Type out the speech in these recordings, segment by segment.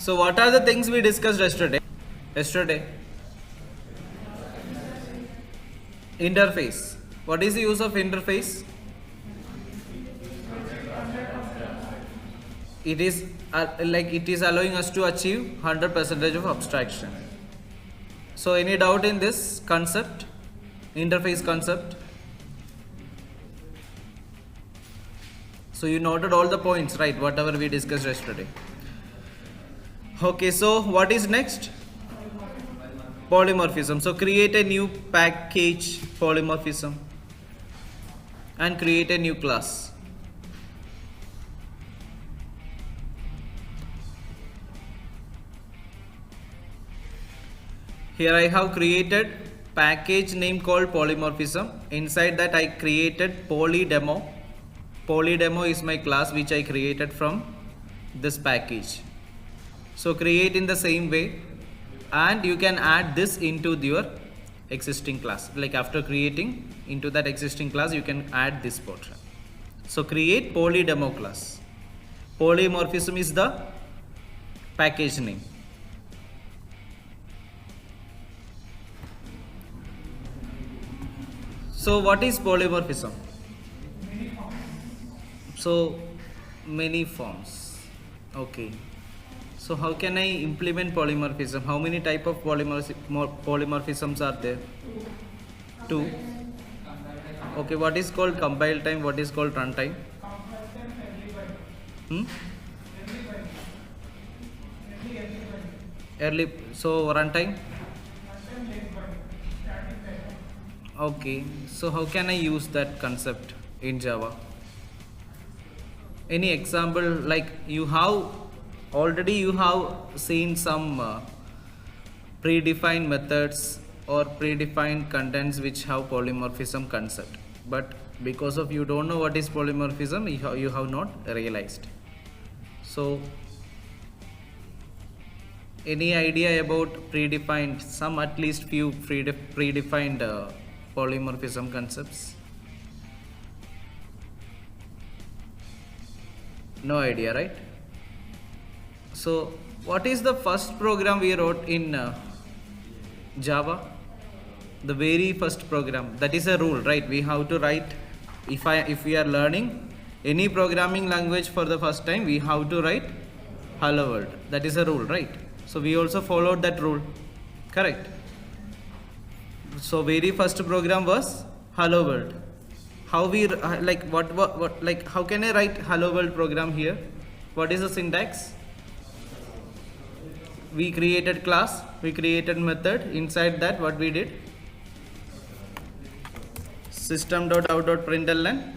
So what are the things we discussed yesterday? Interface. What is the use of interface? It is it is allowing us to achieve 100% of abstraction. So any doubt in this concept, interface concept? So you noted all the points, right? Whatever we discussed yesterday. Okay, so what is next? Polymorphism. So create a new package polymorphism and create a new class. Here I have created package name called polymorphism. Inside that I created polydemo. Polydemo is my class which I created from this package. So create in the same way, and you can add this into your existing class. Like after creating into that existing class, you can add this portion. So create polydemo class. Polymorphism is the package name. So what is polymorphism? So many forms. Okay. So how can I implement polymorphism? How many type of polymorphisms are there? Two. Okay, what is called compile time? What is called runtime? Early. So runtime? Okay, so how can I use that concept in Java? Any example, like you have seen some predefined methods or predefined contents which have polymorphism concept, but because of you don't know what is polymorphism, you have not realized. So any idea about predefined, some at least few predefined polymorphism concepts? No idea, right? So what is the first program we wrote in Java? The very first program. That is a rule, right? We have to write, if we are learning any programming language for the first time, we have to write hello world. That is a rule, right? So we also followed that rule, correct? So very first program was hello world. How we how can I write hello world program here? What is the syntax? We created class, we created method. Inside that what we did? System.out.println.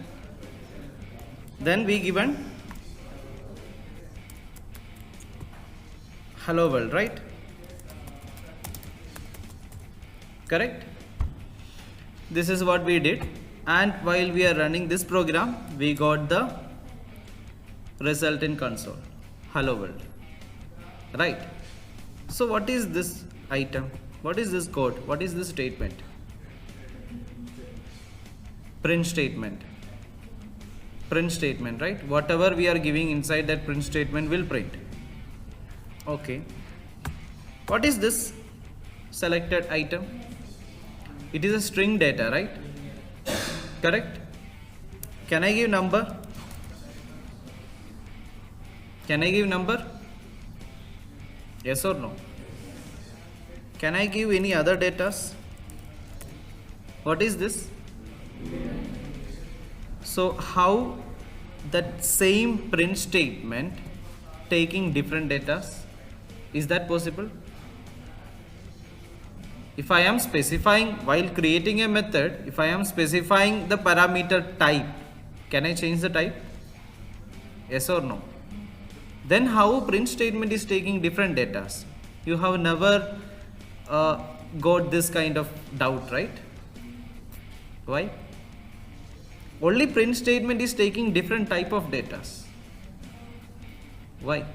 Then we given hello world, right? Correct? This is what we did, and while we are running this program, we got the result in console, hello world, right? So what is this item? What is this code? What is this statement? Print statement. Print statement, right? Whatever we are giving inside that print statement will print. Okay. What is this selected item? It is a string data, right? Correct? Can I give number? Can I give number? Yes or no? Can I give any other data? What is this? So how that same print statement taking different data? Is that possible? If I am specifying, while creating a method, if I am specifying the parameter type, can I change the type? Yes or no? Then how print statement is taking different data? You have never got this kind of doubt, right? Why? Only print statement is taking different type of data. Why?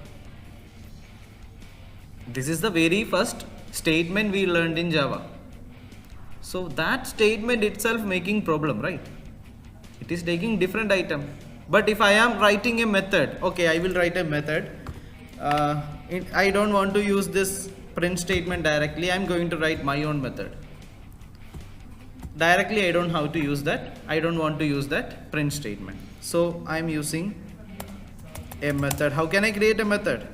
This is the very first statement we learned in Java. So that statement itself making problem, right? It is taking different item. But if I am writing a method, okay, I will write a method I don't want to use this print statement directly. I'm going to write my own method. Directly I don't have to use that. I don't want to use that print statement. So I'm using a method. How can I create a method?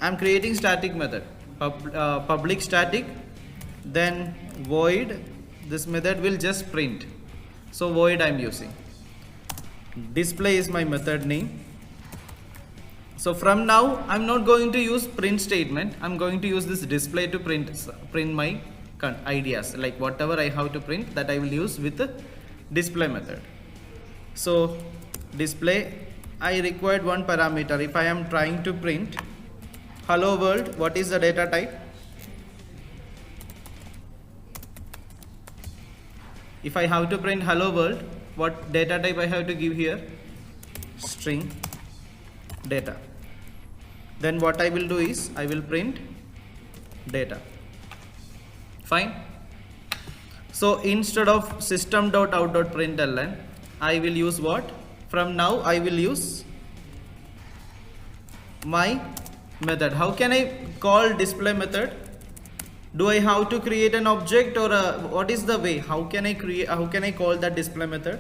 I'm creating static method. Public static, then void. This method will just print. So void I'm using. Display is my method name. So from now I'm not going to use print statement. I'm going to use this display to print my ideas, like whatever I have to print, that I will use with the display method. So display, I required one parameter. If I am trying to print hello world, what is the data type? If I have to print hello world, what data type I have to give here? String data. Then what I will do is I will print data. Fine. So instead of system.out.println, I will use what? From now I will use my method. How can I call display method? Do I have to create an object, or what is the way? How can I call that display method?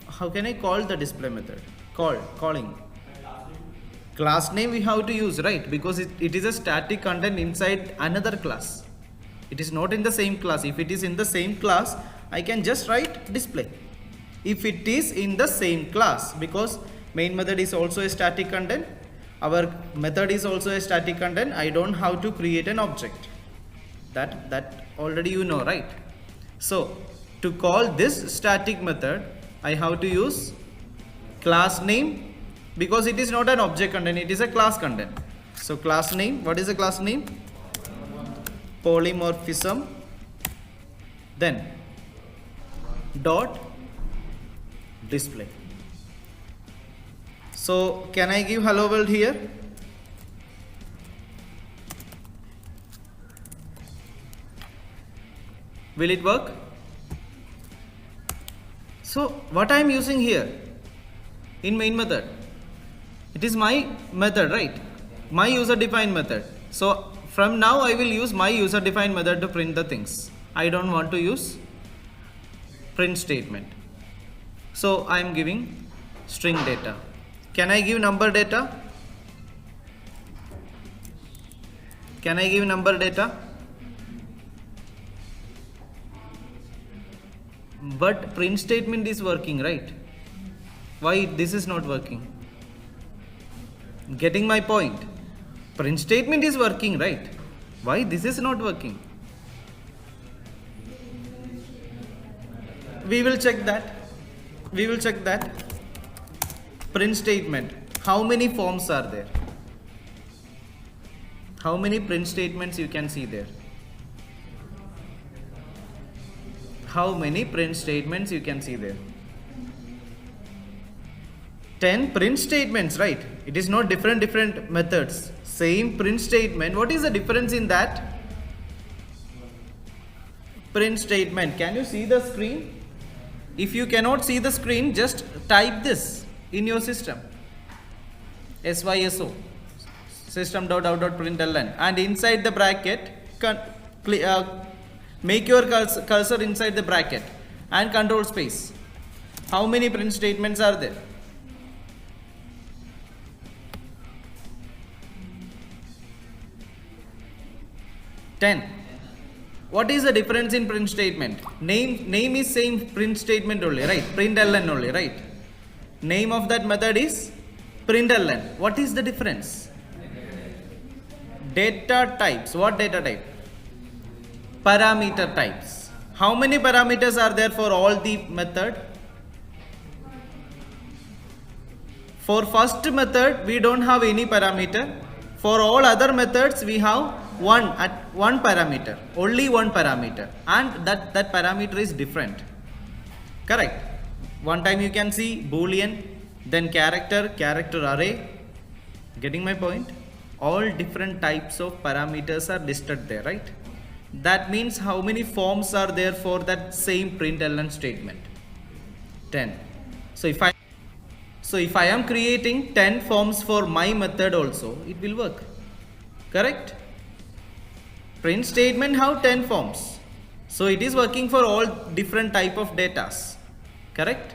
How can I call the display method? Calling. Class name we have to use, right? Because it is a static content inside another class. It is not in the same class. If it is in the same class, I can just write display. If it is in the same class, because main method is also a static content, our method is also a static content, I don't have to create an object. That already you know, right? So to call this static method, I have to use class name, because it is not an object content, it is a class content. So class name, what is the class name? Polymorphism, then dot display. So can I give hello world here? Will it work? So what I am using here in main method, it is my method, right? My user defined method. So from now I will use my user defined method to print the things. I don't want to use print statement. So I am giving string data. Can I give number data? Can I give number data? But print statement is working, right? Why this is not working? Getting my point? Print statement is working, right? Why this is not working? We will check that. We will check that. Print statement. How many forms are there? How many print statements you can see there? How many print statements you can see there? 10 print statements, right? It is not different methods. Same print statement. What is the difference in that? Print statement. Can you see the screen? If you cannot see the screen, just type this in your system. SYSO. System.out.println. And inside the bracket, make your cursor inside the bracket and control space. How many print statements are there? 10. What is the difference in print statement? Name is same print statement only, right? Println only, right? Name of that method is println. What is the difference? Data types. What data type? Parameter types. How many parameters are there for all the method? For first method, we don't have any parameter. For all other methods, we have one parameter, only one parameter, and that parameter is different. Correct? One time you can see boolean, then character array. Getting my point? All different types of parameters are listed there, right? That means how many forms are there for that same println statement? 10. So So if I am creating 10 forms for my method also, it will work. Correct? Print statement have 10 forms. So it is working for all different type of datas. Correct?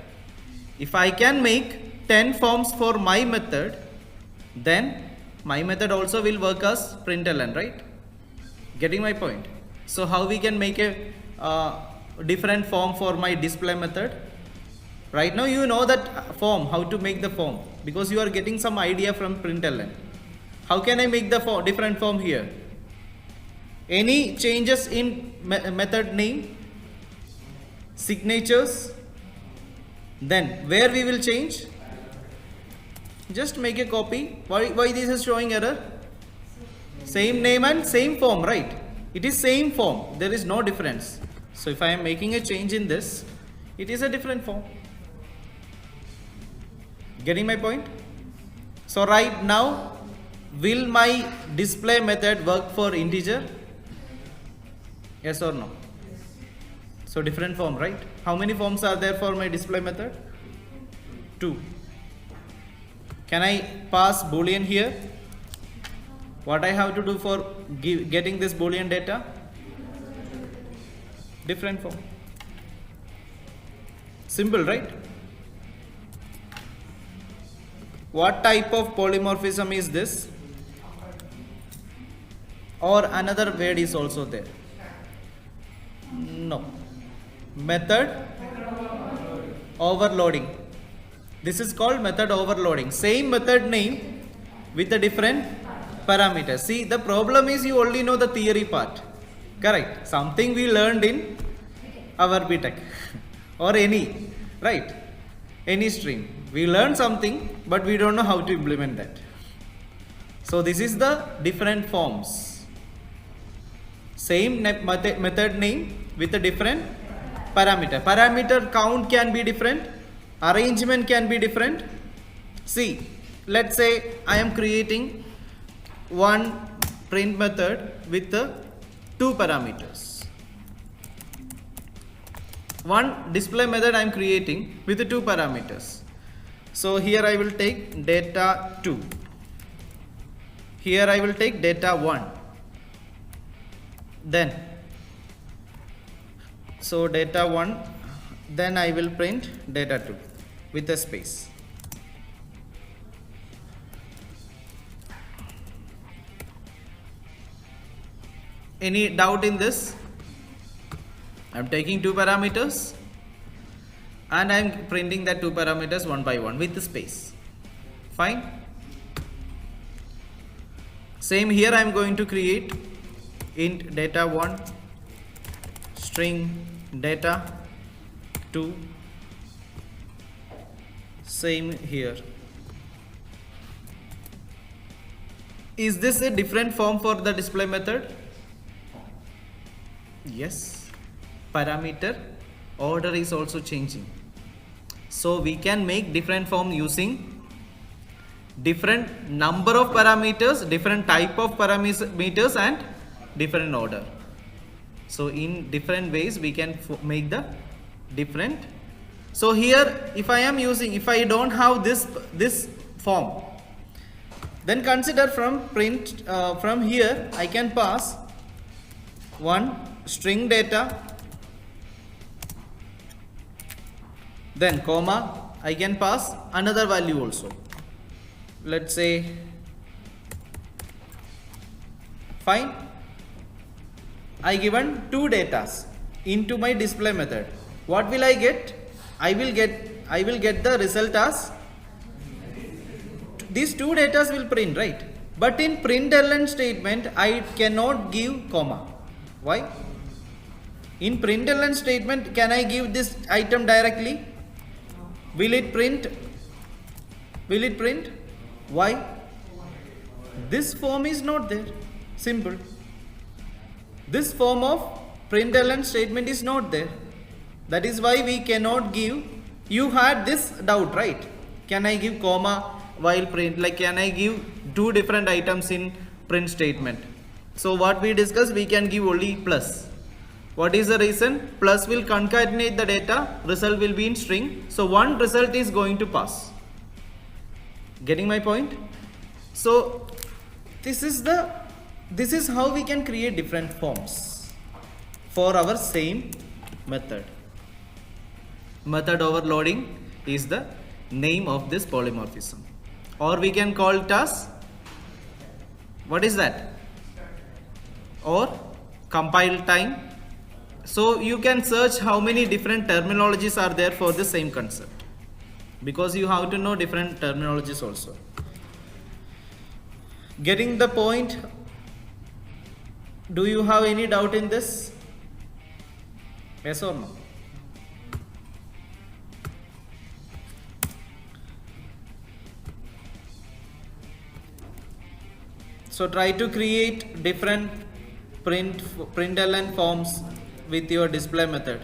If I can make 10 forms for my method, then my method also will work as println, right? Getting my point? So how we can make a different form for my display method? Right now you know that form, how to make the form, because you are getting some idea from println. How can I make the form, different form here? Any changes in method name, signatures, then where we will change? Just make a copy. Why this is showing error? Same name and same form, right? It is same form. There is no difference. So if I am making a change in this, it is a different form. Getting my point? So right now, will my display method work for integer? Yes or no? So different form, right? How many forms are there for my display method? 2. Can I pass boolean here? What I have to do for getting this boolean data? Different form. Simple, right? What type of polymorphism is this? Or another word is also there? No. Method overloading. This is called method overloading. Same method name with a different parameters. See, the problem is you only know the theory part. Correct. Something we learned in our BTech or any, right? Any stream. We learn something, but we don't know how to implement that. So this is the different forms. Same method name with a different parameter. Parameter count can be different. Arrangement can be different. See, let's say I am creating one print method with 2 parameters. One display method I am creating with 2 parameters. So here I will take data 2. Here I will take data 1. Then, so data 1, then I will print data 2 with a space. Any doubt in this? I am taking 2 parameters and I am printing that 2 parameters one by one with the space. Fine. Same here, I am going to create int data 1, string data 2. Same here. Is this a different form for the display method? Yes. Parameter order is also changing. So we can make different form using different number of parameters, different type of parameters and different order. So in different ways we can make the different. So here if I am using, if I don't have this form, then consider from print from here I can pass one string data, then comma, I can pass another value also. Let's say, fine, I given 2 datas into my display method. What will I get? I will get the result as these 2 datas will print, right? But in println statement I cannot give comma. Why? In println statement, can I give this item directly? Will it print? Will it print? Why? This form is not there. Simple. This form of println statement is not there. That is why we cannot give. You had this doubt, right? Can I give comma while print? Like, can I give 2 different items in print statement? So what we discussed, we can give only plus. What is the reason? Plus will concatenate the data, result will be in string. So one result is going to pass. Getting my point? So this is how we can create different forms for our same method. Method overloading is the name of this polymorphism, or we can call it as, what is that, or compile time. So you can search how many different terminologies are there for the same concept, because you have to know different terminologies also. Getting the point? Do you have any doubt in this? Yes or no? So try to create different println forms with your display method.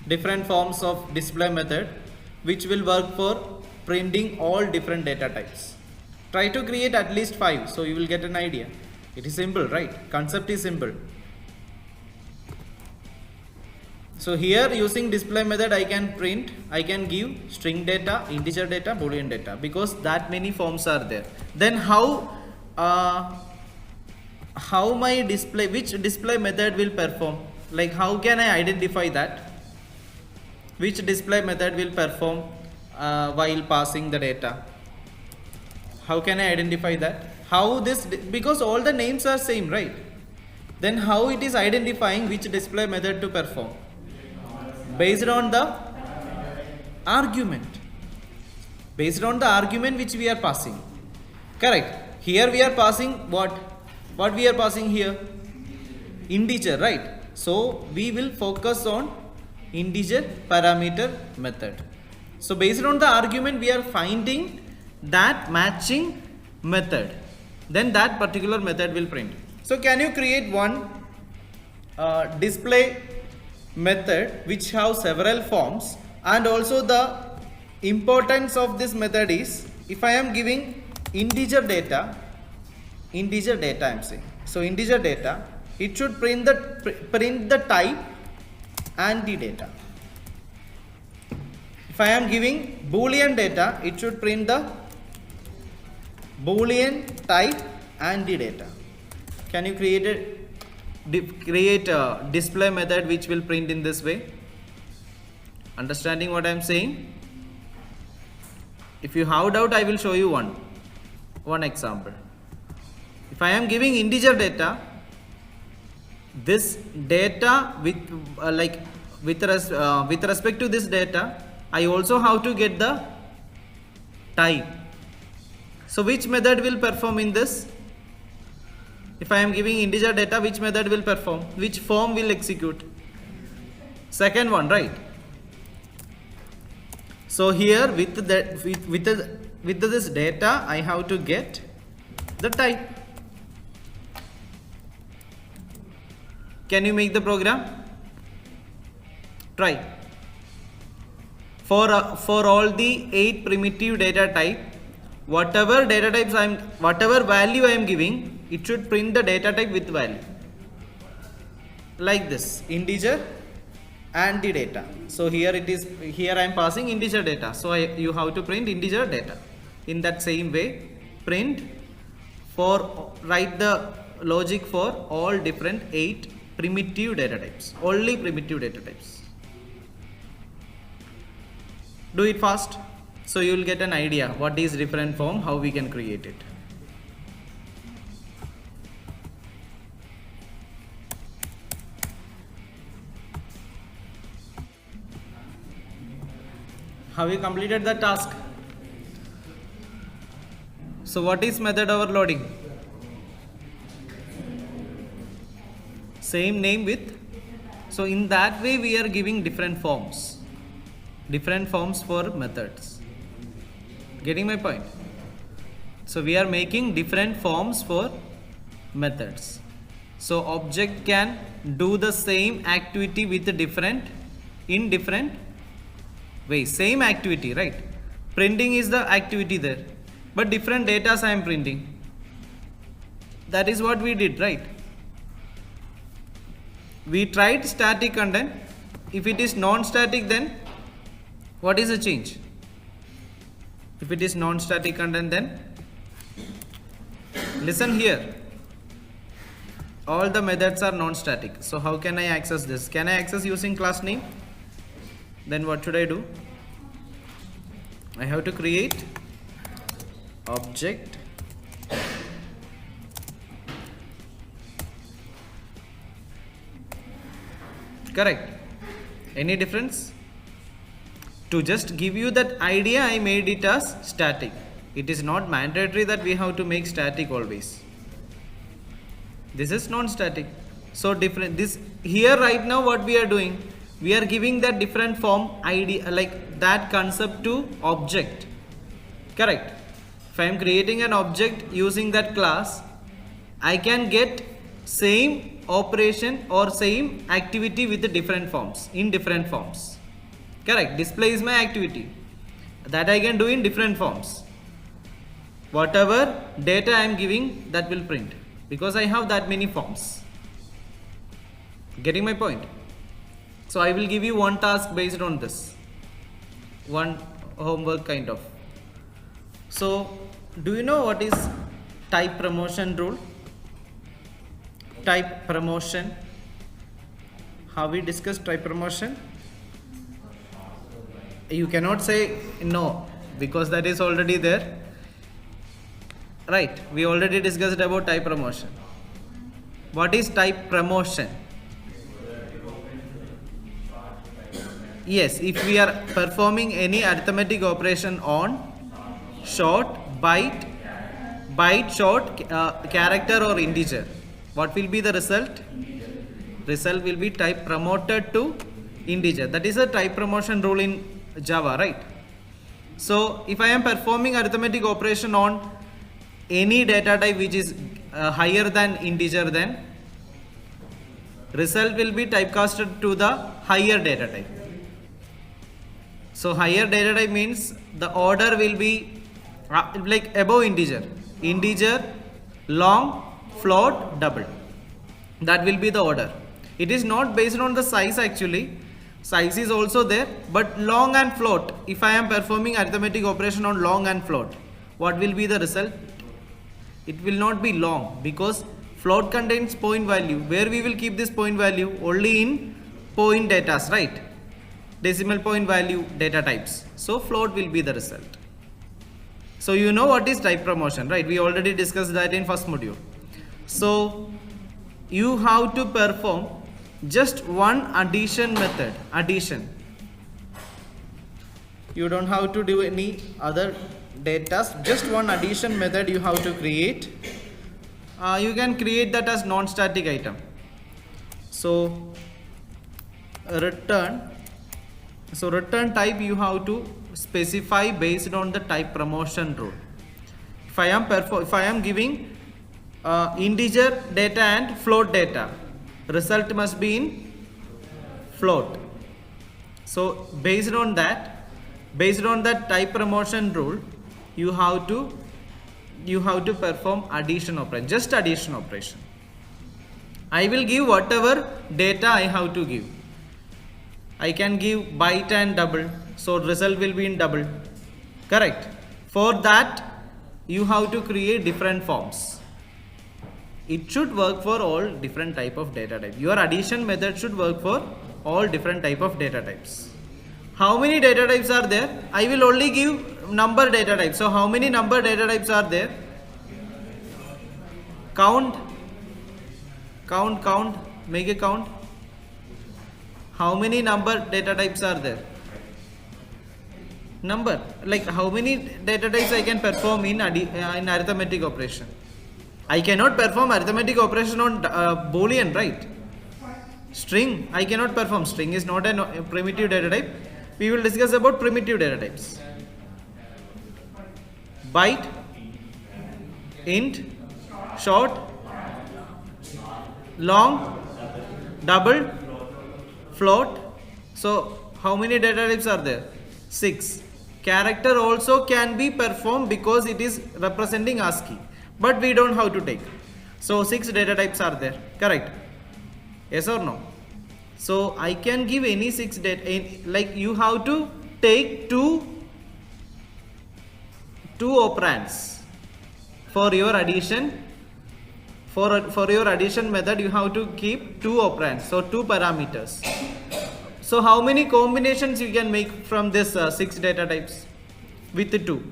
Different forms of display method which will work for printing all different data types. Try to create at least 5 so you will get an idea. It is simple, right? Concept is simple. So here using display method I can give string data, integer data, boolean data, because that many forms are there. Then how my display, which display method will perform? Like how can I identify that? Which display method will perform while passing the data? How can I identify that? How this, because all the names are same, right? Then how it is identifying which display method to perform? Based on the argument. Based on the argument which we are passing. Correct. Here we are passing what? What we are passing here? Integer, right? So we will focus on integer parameter method. So based on the argument we are finding that matching method. Then that particular method will print. So can you create one display method which have several forms, and also the importance of this method is, if I am giving integer data I am saying, so integer data, it should print the type and the data. If I am giving boolean data, it should print the boolean type and the data. Can you create a display method which will print in this way? Understanding what I am saying? If you have doubt, I will show you one example. If I am giving integer data, this data with respect to this data, I also have to get the type. So which method will perform in this? If I am giving integer data, which method will perform? Which form will execute? Second one, right? So here with this data, I have to get the type. Can you make the program? Try. For all the 8 primitive data type, whatever value I am giving, it should print the data type with value. Like this, integer and the data. So here I am passing integer data. So you have to print integer data. In that same way, write the logic for all different 8 primitive data types. Only primitive data types. Do it fast, so you will get an idea what is different form, how we can create it. Have you completed the task? So what is method overloading? Same name with, so in that way we are giving different forms for methods. Getting my point? So we are making different forms for methods. So object can do the same activity in different ways. Same activity, right? Printing is the activity there, but different data I am printing. That is what we did, right? We tried static content. If it is non-static, then what is the change? If it is non-static content, then listen here. All the methods are non-static. So how can I access this? Can I access using class name? Then what should I do? I have to create object correct. Any difference? To just give you that idea, I made it as static. It is not mandatory that we have to make static always. This is non-static. So different this here right now what we are doing, we are giving that different form idea, like that concept to object. Correct. If I am creating an object using that class, I can get same operation or same activity with the different forms, in different forms. Correct. Display is my activity that I can do in different forms. Whatever data I am giving, that will print because I have that many forms. Getting my point? So I will give you one task based on this, one homework kind of. So do you know what is type promotion rule? Type promotion. Have we discussed type promotion? You cannot say no because that is already there. Right, we already discussed about type promotion. What is type promotion? Yes, if we are performing any arithmetic operation on short, byte, short, character or integer, what will be the result? Result will be type promoted to integer. That is a type promotion rule in Java, right? So if I am performing arithmetic operation on any data type which is higher than integer, then result will be typecasted to the higher data type. So higher data type means the order will be like above integer, long, float, double. That will be the order. It is not based on the size actually. Size is also there, but long and float. If I am performing arithmetic operation on long and float, what will be the result? It will not be long because float contains point value. Where we will keep this point value? Only in point datas, right? Decimal point value data types. So float will be the result. So you know what is type promotion, right? We already discussed that in first module. So you have to perform just one addition method. Addition. You don't have to do any other data. Just one addition method you have to create. You can create that as non-static item. So return. So return type you have to specify based on the type promotion rule. If I am giving integer data and float data, result must be in float. So based on that type promotion rule, you have to perform addition operation, just addition operation. I will give whatever data I have to give. I can give byte and double, so result will be in double. Correct. For that you have to create different forms. It should work for all different type of data type. Your addition method should work for all different type of data types. How many data types are there? I will only give number data types. So how many number data types are there? Count, make a count. How many number data types are there? Number, like how many data types I can perform in arithmetic operation? I cannot perform arithmetic operation on Boolean, right? String, I cannot perform. String is not a primitive data type. We will discuss about primitive data types. Byte, int, short, long, double, float. So how many data types are there? 6. Character also can be performed because it is representing ASCII, but we don't have to take. So 6 data types are there. Correct? Yes or no? So I can give any 6 data, like you have to take 2 two operands for your addition. For your addition method, you have to keep two operands, so two parameters. So how many combinations you can make from this 6 data types with the 2?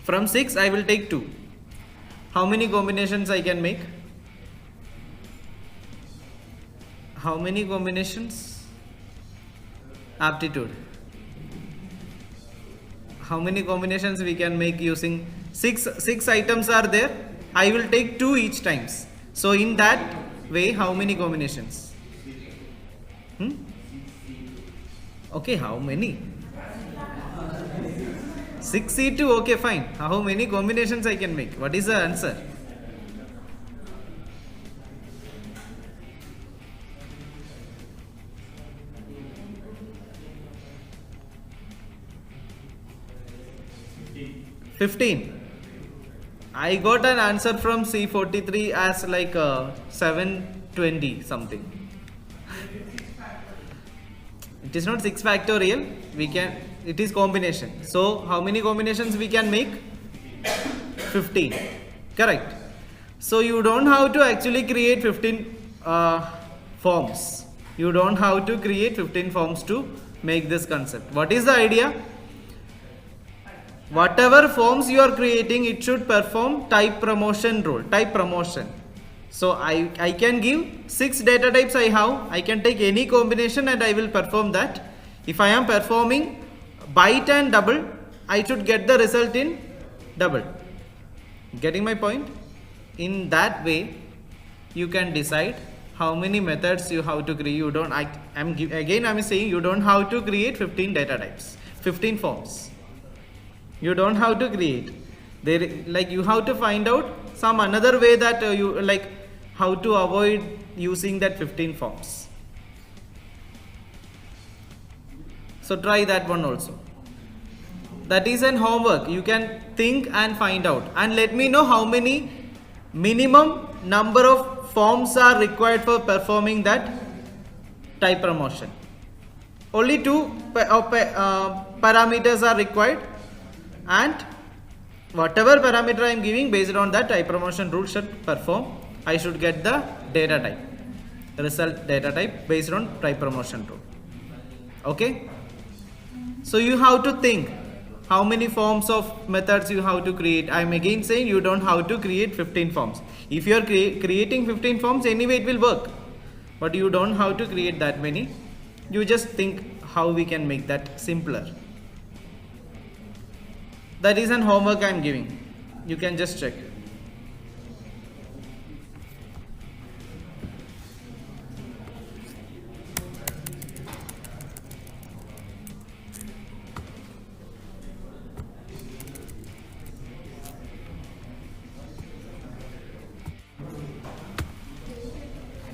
From 6 I will take 2. How many combinations I can make? How many combinations? Aptitude. How many combinations we can make using 6 items are there? I will take 2 each times. So in that way, how many combinations? Okay, how many? 6C2, okay, fine. How many combinations I can make? What is the answer? $15. I got an answer from C43 as like 720 something. It is not 6 factorial. It is combination. So how many combinations we can make? 15. Correct. So you don't have to actually create 15 forms. You don't have to create 15 forms to make this concept. What is the idea? Whatever forms you are creating, it should perform type promotion rule, type promotion. So I can give 6 data types I have. I can take any combination and I will perform that. If I am performing byte and double, I should get the result in double. Getting my point? In that way, you can decide how many methods you have to create. I'm saying you don't have to create 15 data types, 15 forms. You don't have to create. You have to find out some another way that how to avoid using that 15 forms. So try that one also. That is an homework. You can think and find out. And let me know how many minimum number of forms are required for performing that type promotion. Only 2 parameters are required. And whatever parameter I am giving, based on that type promotion rule should perform. I should get the data type, result data type based on type promotion rule. Okay. So you have to think how many forms of methods you have to create. I am again saying you don't have to create 15 forms. If you are creating 15 forms, anyway it will work. But you don't have to create that many. You just think how we can make that simpler. That is an homework I am giving. You can just check.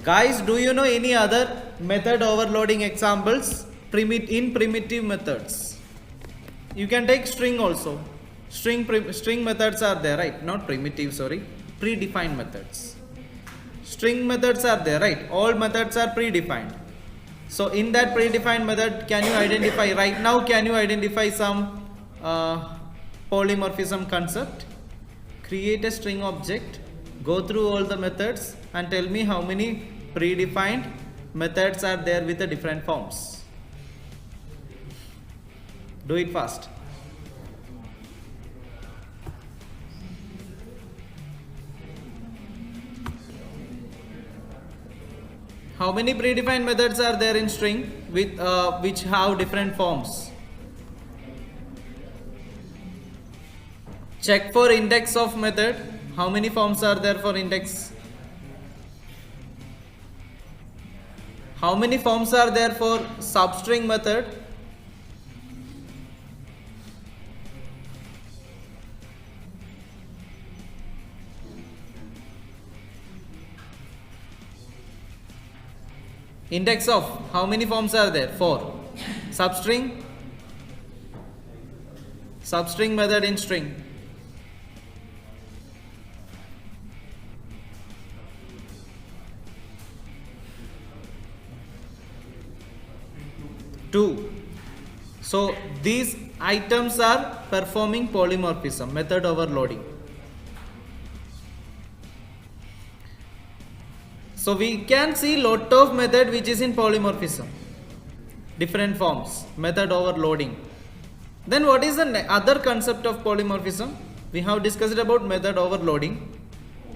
Guys, do you know any other method overloading examples in primitive methods? You can take string also. String methods are there, right? Not primitive, sorry. Predefined methods. String methods are there, right? All methods are predefined. So in that predefined method, can you identify right now? Can you identify some polymorphism concept? Create a string object. Go through all the methods and tell me how many predefined methods are there with the different forms. Do it fast. How many predefined methods are there in string with which have different forms? Check for index of method. How many forms are there for index? How many forms are there for substring method? Index of how many forms are there? 4. Substring method in string. Two. So these items are performing polymorphism, method overloading. So we can see lot of method which is in polymorphism, different forms, method overloading. Then what is the other concept of polymorphism? We have discussed about method overloading.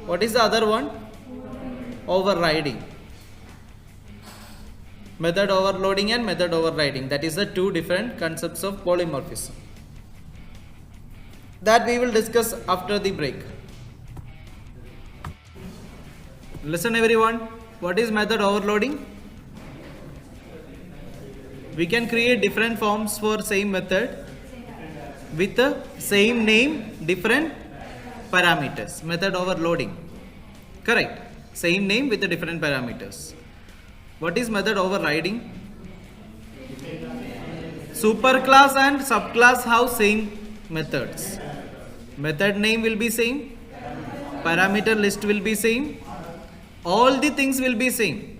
What is the other one? Overriding. Method overloading and method overriding. That is the two different concepts of polymorphism. That we will discuss after the break. Listen everyone. What is method overloading? We can create different forms for same method with the same name, different parameters. Method overloading. Correct. Same name with the different parameters. What is method overriding? Superclass and subclass have same methods. Method name will be same. Parameter list will be same. All the things will be same.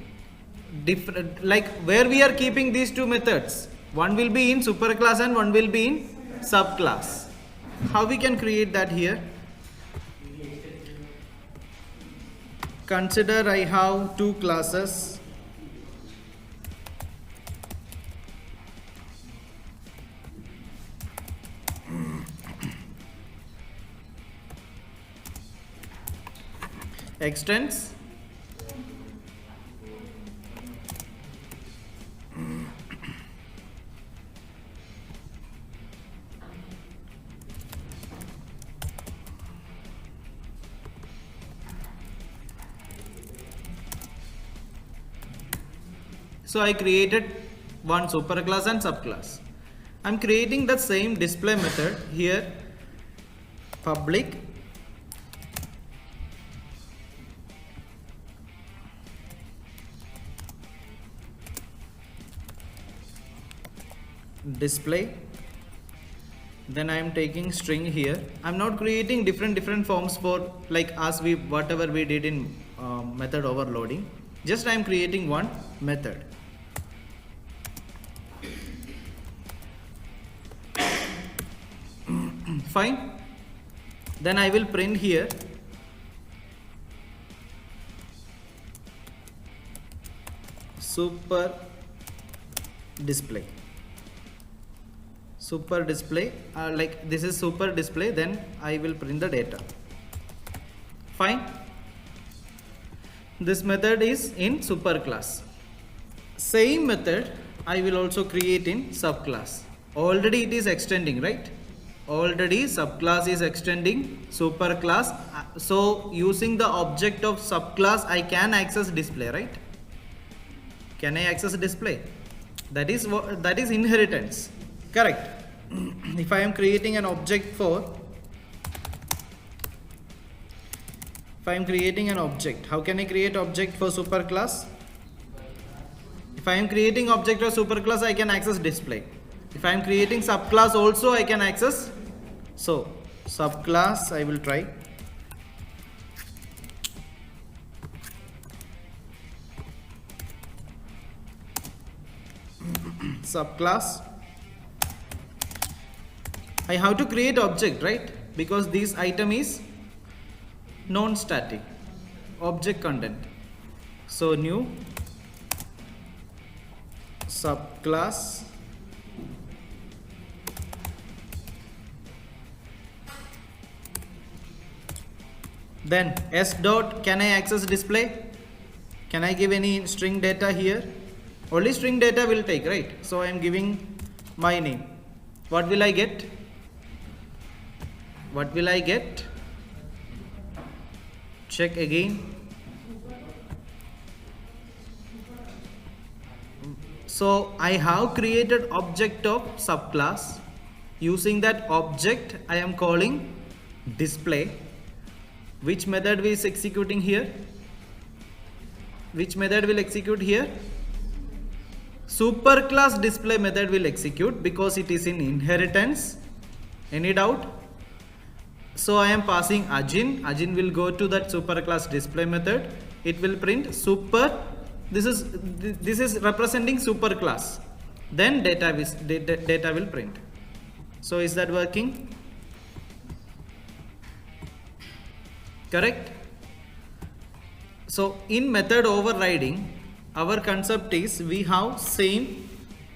Different, like where we are keeping these two methods. One will be in superclass and one will be in subclass. How we can create that here? Consider I have two classes. Extends so I created one superclass and subclass. I'm creating the same display method here, public display. Then I am taking string here. I'm not creating different forms for like as we whatever we did in method overloading. Just I am creating one method. Fine. Then I will print here super display. Super display, like this is super display, then I will print the data. Fine. This method is in superclass. Same method I will also create in subclass. Already it is extending, right? Already subclass is extending superclass. So using the object of subclass I can access display, right? Can I access display? That is inheritance. Correct. If I am creating an object for, if I am creating an object, how can I create object for superclass? If I am creating object for superclass, I can access display. If I am creating subclass also, I can access. So subclass I will try. Subclass. I have to create object, right? Because this item is non-static object content. So new subclass then s dot, can I access display? Can I give any string data here? Only string data will take, right? So I am giving my name. What will I get? What will I get? Check again. So I have created object of subclass. Using that object I am calling display. Which method is executing here? Which method will execute here? Superclass display method will execute because it is in inheritance. Any doubt? So I am passing Ajin. Ajin will go to that superclass display method. It will print super. This is representing superclass. Then data will print. So is that working? Correct? So in method overriding, our concept is we have same,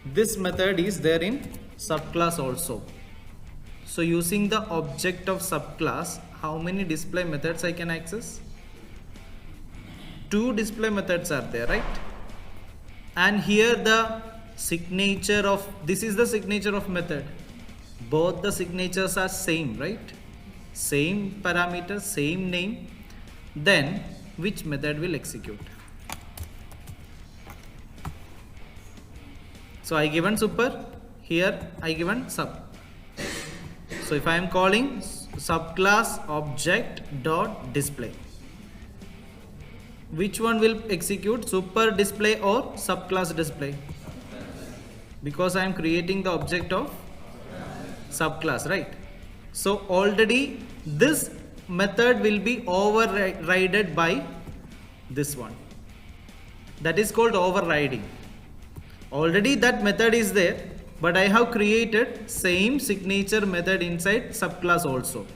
this method is there in subclass also. So using the object of subclass, how many display methods I can access? 2 display methods are there, right? And here the signature of, this is the signature of method. Both the signatures are same, right? Same parameter, same name. Then which method will execute? So I given super, here I given sub. So if I am calling subclass object dot display, which one will execute, super display or subclass display? Because I am creating the object of subclass, right? So already this method will be overridden by this one. That is called overriding. Already that method is there, but I have created same signature method inside subclass also.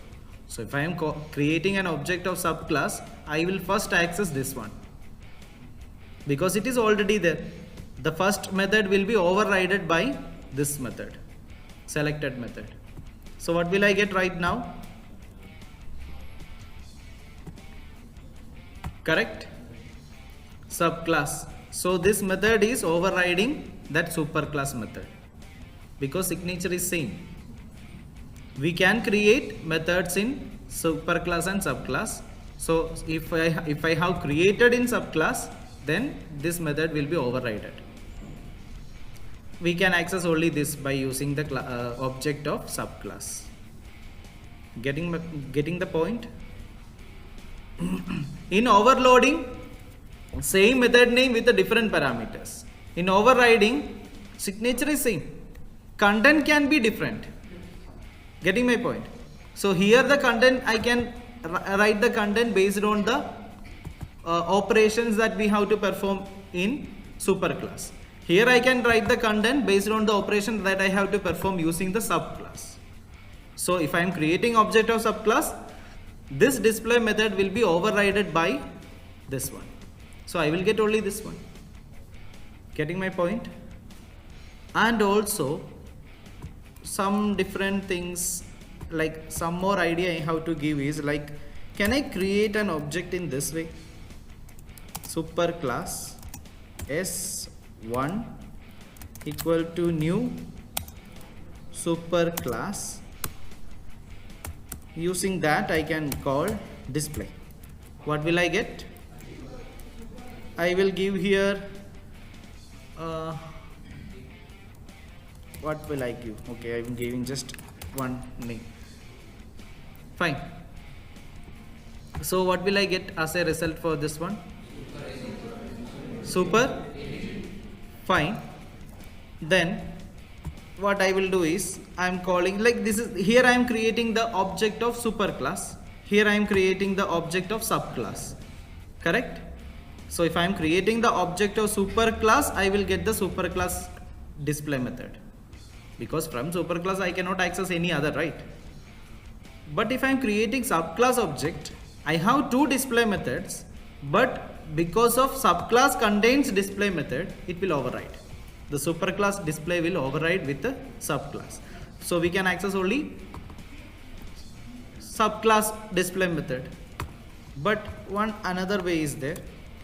So if I am creating an object of subclass, I will first access this one because it is already there. The first method will be overridden by this method, selected method. So what will I get right now? Correct? Subclass. So this method is overriding that superclass method because signature is same. We can create methods in superclass and subclass. So if I have created in subclass, then this method will be overridden. We can access only this by using the object of subclass. Getting the point? In overloading, same method name with the different parameters. In overriding, signature is same. Content can be different. Getting my point? So here the content, I can write the content based on the operations that we have to perform in superclass. Here I can write the content based on the operation that I have to perform using the subclass. So if I am creating object of subclass, this display method will be overridden by this one. So I will get only this one. Getting my point? And also some different things, like some more idea I have to give is like, can I create an object in this way? Superclass S1 equal to new superclass. Using that I can call display. What will I get? I will give here what will I give? Okay, I am giving just one name. Fine. So what will I get as a result for this one? Super. Fine. Then what I will do is I am calling, like this is, here I am creating the object of superclass, here I am creating the object of subclass. Correct? So if I am creating the object of superclass, I will get the superclass display method, because from superclass I cannot access any other, right? But if I am creating subclass object, I have 2 display methods, but because of subclass contains display method, it will override. The superclass display will override with the subclass. So we can access only subclass display method. But one another way is there.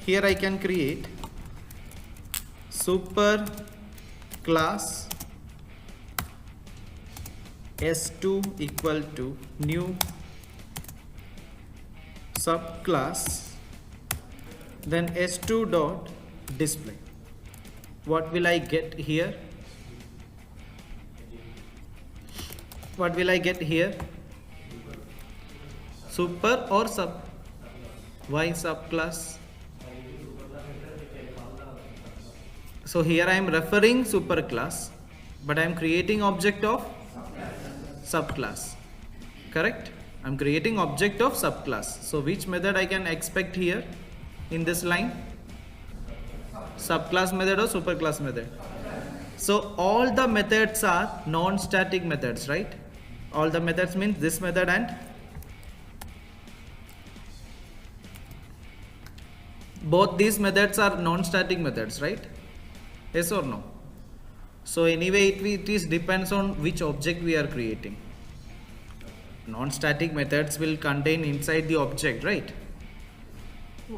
Here I can create superclass S2 equal to new subclass, then S2 dot display. What will I get here? What will I get here? Super or sub? Why subclass? So here I am referring superclass, but I am creating object of subclass. Correct? I am creating object of subclass. So which method I can expect here in this line? Subclass method or superclass method? So all the methods are non-static methods, right? All the methods means this method and both these methods are non-static methods, right? Yes or no? So anyway, it is depends on which object we are creating. Non-static methods will contain inside the object, right?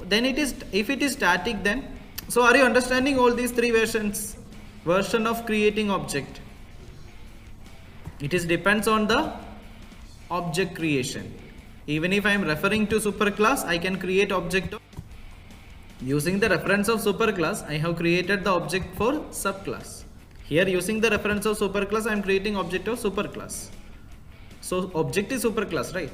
Then it is, if it is static, then, so are you understanding all these three version of creating object? It is depends on the object creation. Even if I am referring to superclass, I can create object using the reference of superclass. I have created the object for subclass. Here using the reference of superclass, I am creating object of superclass. So object is superclass, right?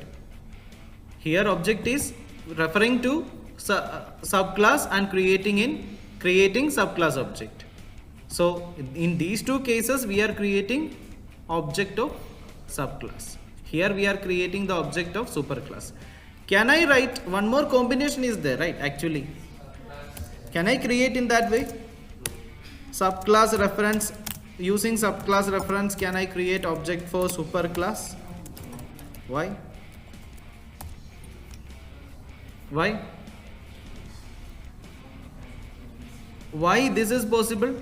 Here object is referring to subclass and creating subclass object. So in these two cases we are creating object of subclass. Here we are creating the object of superclass. Can I write one more combination is there, right? Actually, can I create in that way? Subclass reference, using subclass reference, can I create object for superclass? Why? Why? Why this is possible?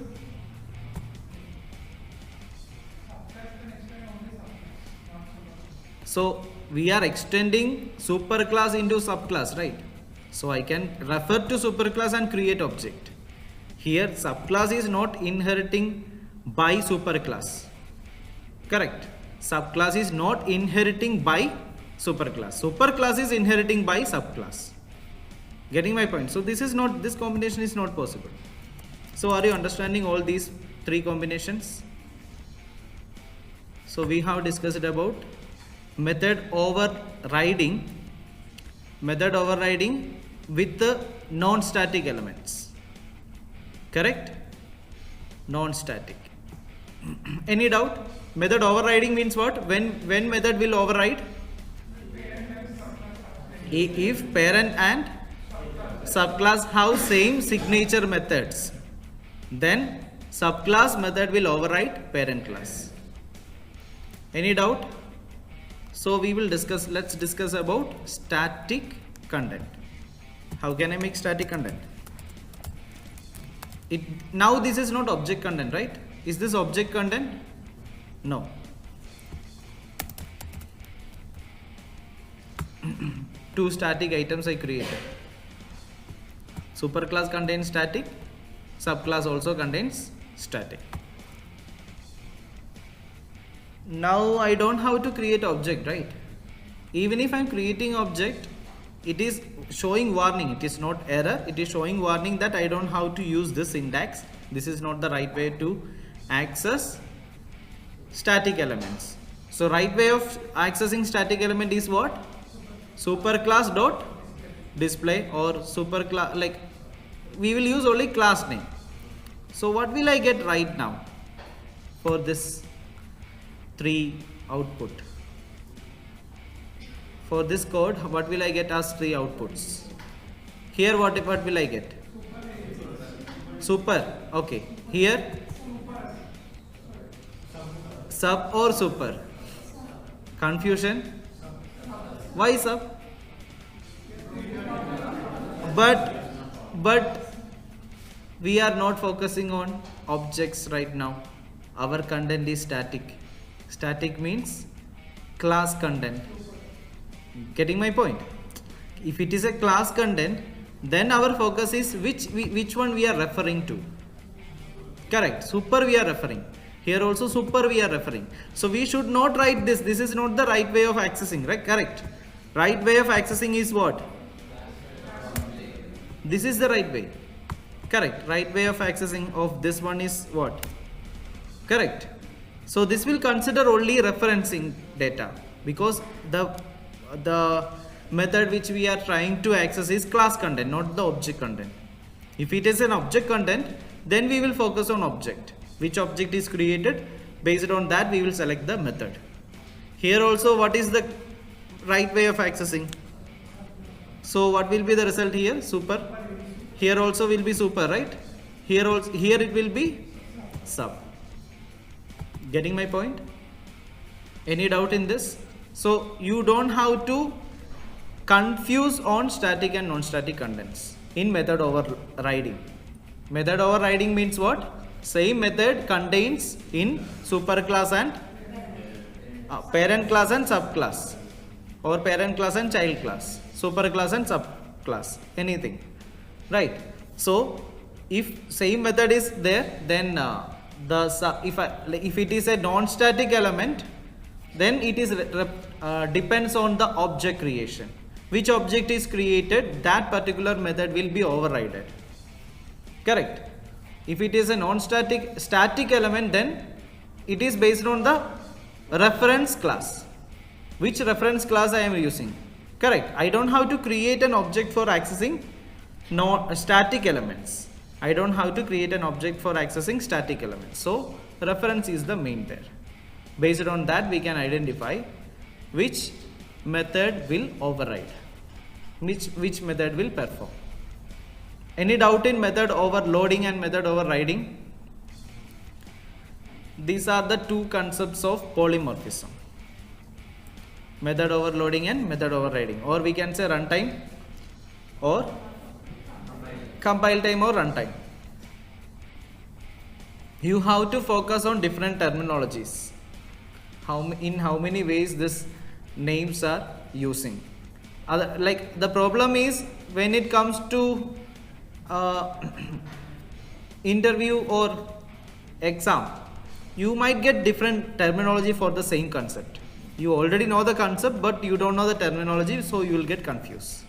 So we are extending superclass into subclass, right? So I can refer to superclass and create object. Here subclass is not inheriting by superclass. Correct. Subclass is not inheriting by superclass. Superclass is inheriting by subclass. Getting my point? So this combination is not possible. So are you understanding all these three combinations? So we have discussed about method overriding with the non-static elements. Correct? Non-static. Any doubt? Method overriding means what? When method will override? If parent and subclass have same signature methods, then subclass method will override parent class. Any doubt? So we will discuss, let's discuss about static content. How can I make static content? Now this is not object content, right? Is this object content? No. Two static items I created. Superclass contains static, subclass also contains static. Now I don't have to create object, right? Even if I'm creating object, it is showing warning. It is not error. It is showing warning that I don't have to use this syntax. This is not the right way to access static elements. So right way of accessing static element is what? Superclass dot display or superclass, like we will use only class name. So what will I get right now for this 3 output? For this code, what will I get as 3 outputs? Here what will I get? Super. Okay. Here sub or super? Confusion? Why sub? But we are not focusing on objects right now. Our content is static. Static means class content. Getting my point? If it is a class content, then our focus is which one we are referring to. Correct. Super we are referring. Here also super we are referring. So we should not write this. This is not the right way of accessing, right? Correct. Right way of accessing is what? This is the right way. Correct. Right way of accessing of this one is what? Correct. So this will consider only referencing data, because the method which we are trying to access is class content, not the object content. If it is an object content, then we will focus on object. Which object is created? Based on that we will select the method. Here also what is the right way of accessing? So what will be the result here? Super. Here also will be super, right? Here it will be sub. Getting my point? Any doubt in this? So you don't have to confuse on static and non-static contents in method overriding. Method overriding means what? Same method contains in superclass and parent class and subclass, or parent class and child class, superclass and subclass, anything, right? So if same method is there, then if it is a non-static element, then it is depends on the object creation. Which object is created, that particular method will be overridden. Correct? If it is a non-static static element, then it is based on the reference class. Which reference class I am using? Correct. I don't have to create an object for accessing static elements. I don't have to create an object for accessing static elements. So reference is the main there. Based on that, we can identify which method will override, which method will perform. Any doubt in method overloading and method overriding? These are the two concepts of polymorphism. Method overloading and method overriding, or we can say runtime or compile time or runtime. You have to focus on different terminologies. In how many ways these names are using. Like the problem is when it comes to interview or exam, you might get different terminology for the same concept. You already know the concept, but you don't know the terminology, so you will get confused.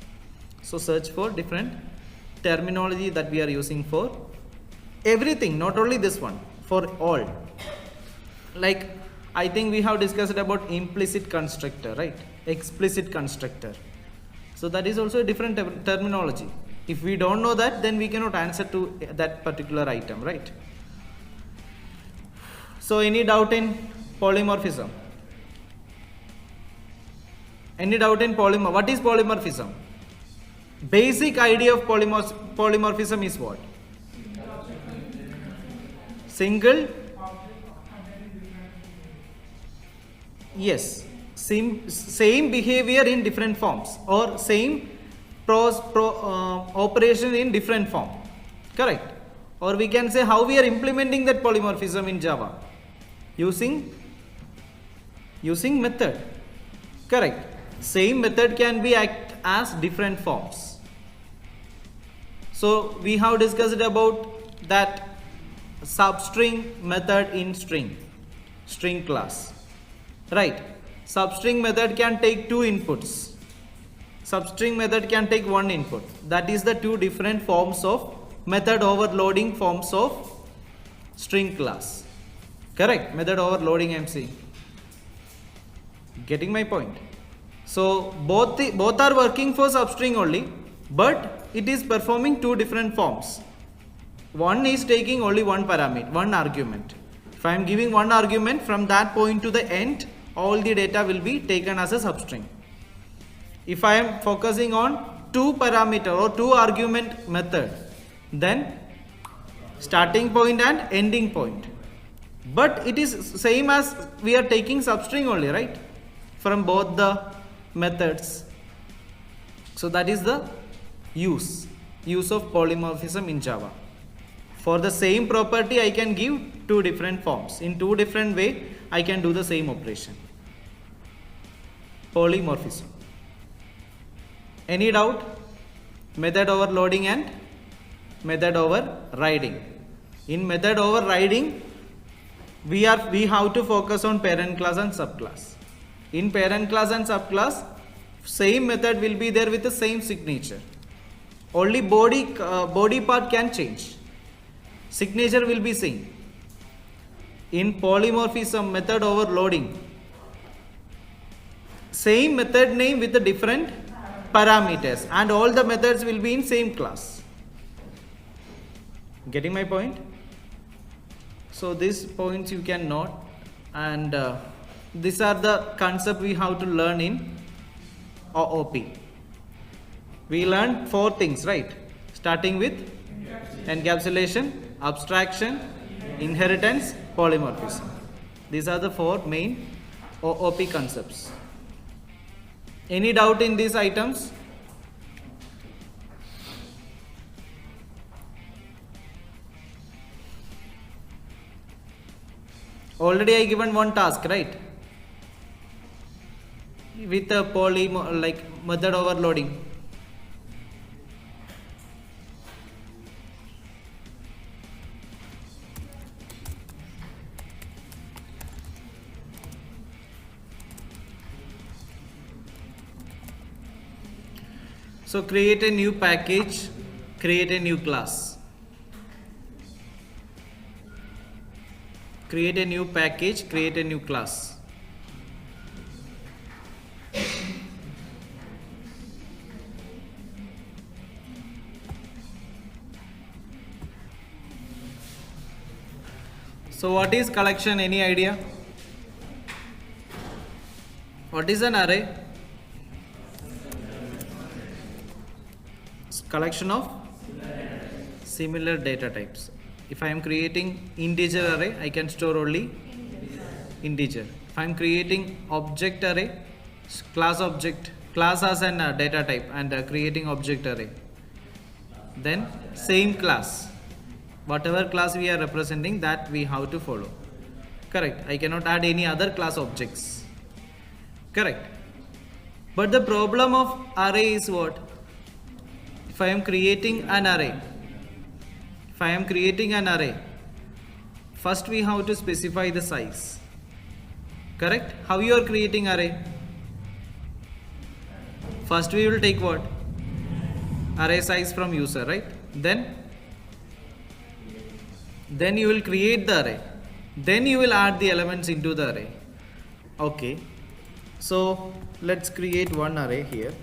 So search for different terminology that we are using for everything, not only this one, for all. Like I think we have discussed about implicit constructor, right? Explicit constructor. So that is also a different terminology. If we don't know that, then we cannot answer to that particular item, right? So any doubt in polymorphism? Any doubt in polymorphism? What is polymorphism? Basic idea of polymorphism is what? Single. Yes, same behavior in different forms, or same operation in different form. Correct? Or we can say how we are implementing that polymorphism in Java using method. Correct? Same method can be act as different forms. So we have discussed about that substring method in string class. Right? Substring method can take two inputs. Substring method can take one input. That is the two different forms of method overloading forms of string class. Correct? Method overloading I am saying. Getting my point? So both are working for substring only, but it is performing two different forms. One is taking only one parameter, one argument. If I am giving one argument, from that point to the end, all the data will be taken as a substring. If I am focusing on two parameter or two argument method, then starting point and ending point. But it is same as we are taking substring only, right? From both the methods. So that is the use of polymorphism in Java. For the same property, I can give two different forms. In two different ways, I can do the same operation. Polymorphism. Any doubt? Method overloading and method overriding. In method overriding, we have to focus on parent class and subclass. In parent class and subclass, same method will be there with the same signature. Only body part can change. Signature will be same. In polymorphism, method overloading, same method name with the different parameters, and all the methods will be in same class. Getting my point? So these points you can note, and these are the concept we have to learn in OOP. We learned 4 things, right? Starting with encapsulation, abstraction, inheritance, polymorphism. These are the four main OOP concepts. Any doubt in these items? Already I given one task, right? With a poly like method overloading. So create a new package, create a new class. Create a new package, create a new class. So what is collection? Any idea? What is an array? Collection of similar data types. If I am creating integer array, I can store only integer. If I am creating object array, class as an data type, and creating object array, then same class, whatever class we are representing, that we have to follow. Correct. I cannot add any other class objects. Correct. But the problem of array is what? If I am creating an array, first we have to specify the size. Correct? How you are creating array? First we will take what? Array size from user, right? Then you will create the array. Then you will add the elements into the array. Okay. So let's create one array here.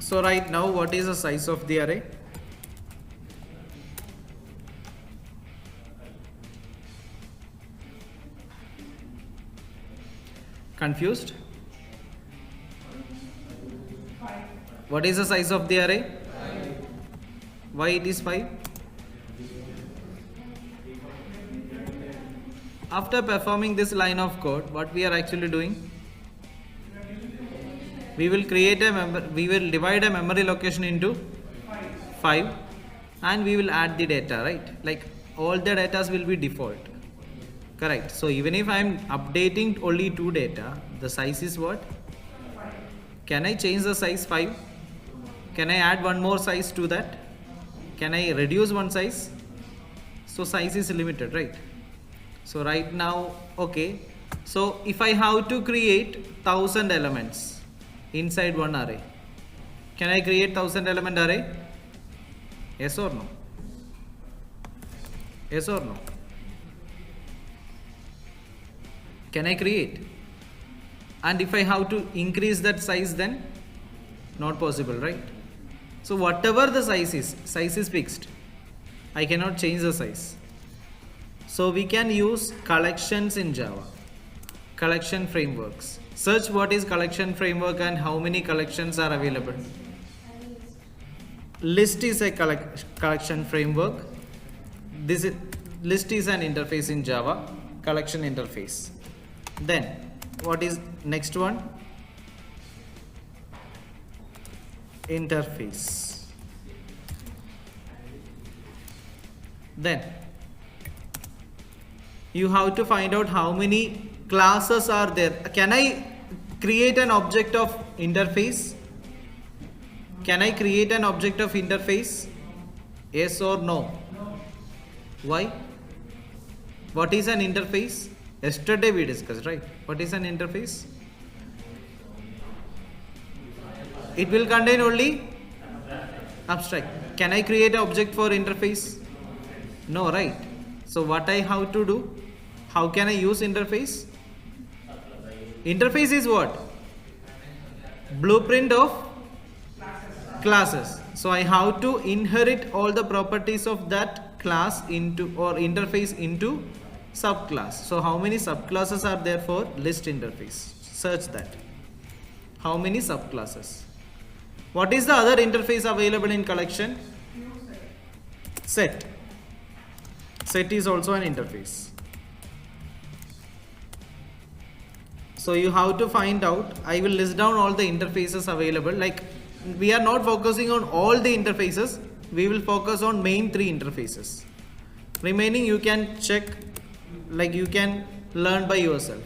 So right now, what is the size of the array? Confused? 5. What is the size of the array? 5. Why it is 5? After performing this line of code, what we are actually doing? We will divide a memory location into 5 and we will add the data, right? Like all the data will be default. Correct. So even if I am updating only 2 data, the size is what? 5. Can I change the size 5? Can I add one more size to that? Can I reduce one size? So size is limited, right? So right now, okay. So if I have to create 1000 elements inside one array, can I create 1000 element array? Yes or no? Yes or no? Can I create? And if I have to increase that size, then not possible, right? So whatever the size is fixed. I cannot change the size. So we can use collections in Java, collection frameworks. Search what is collection framework and how many collections are available. List is a collection framework. List is an interface in Java, collection interface. Then what is next one? Interface. Then you have to find out how many classes are there. Can I create an object of interface? Can I create an object of interface? Yes or no? No. Why? What is an interface? Yesterday we discussed, right? What is an interface? It will contain only abstract. Can I create an object for interface? No, right? So what I have to do? How can I use interface? Interface is what? Blueprint of classes. So I have to inherit all the properties of that class into or interface into subclass. So how many subclasses are there for list interface? Search that. How many subclasses? What is the other interface available in collection? Set. Set is also an interface. So you have to find out. I will list down all the interfaces available. Like, we are not focusing on all the interfaces. We will focus on main 3 interfaces. Remaining you can check, like you can learn by yourself,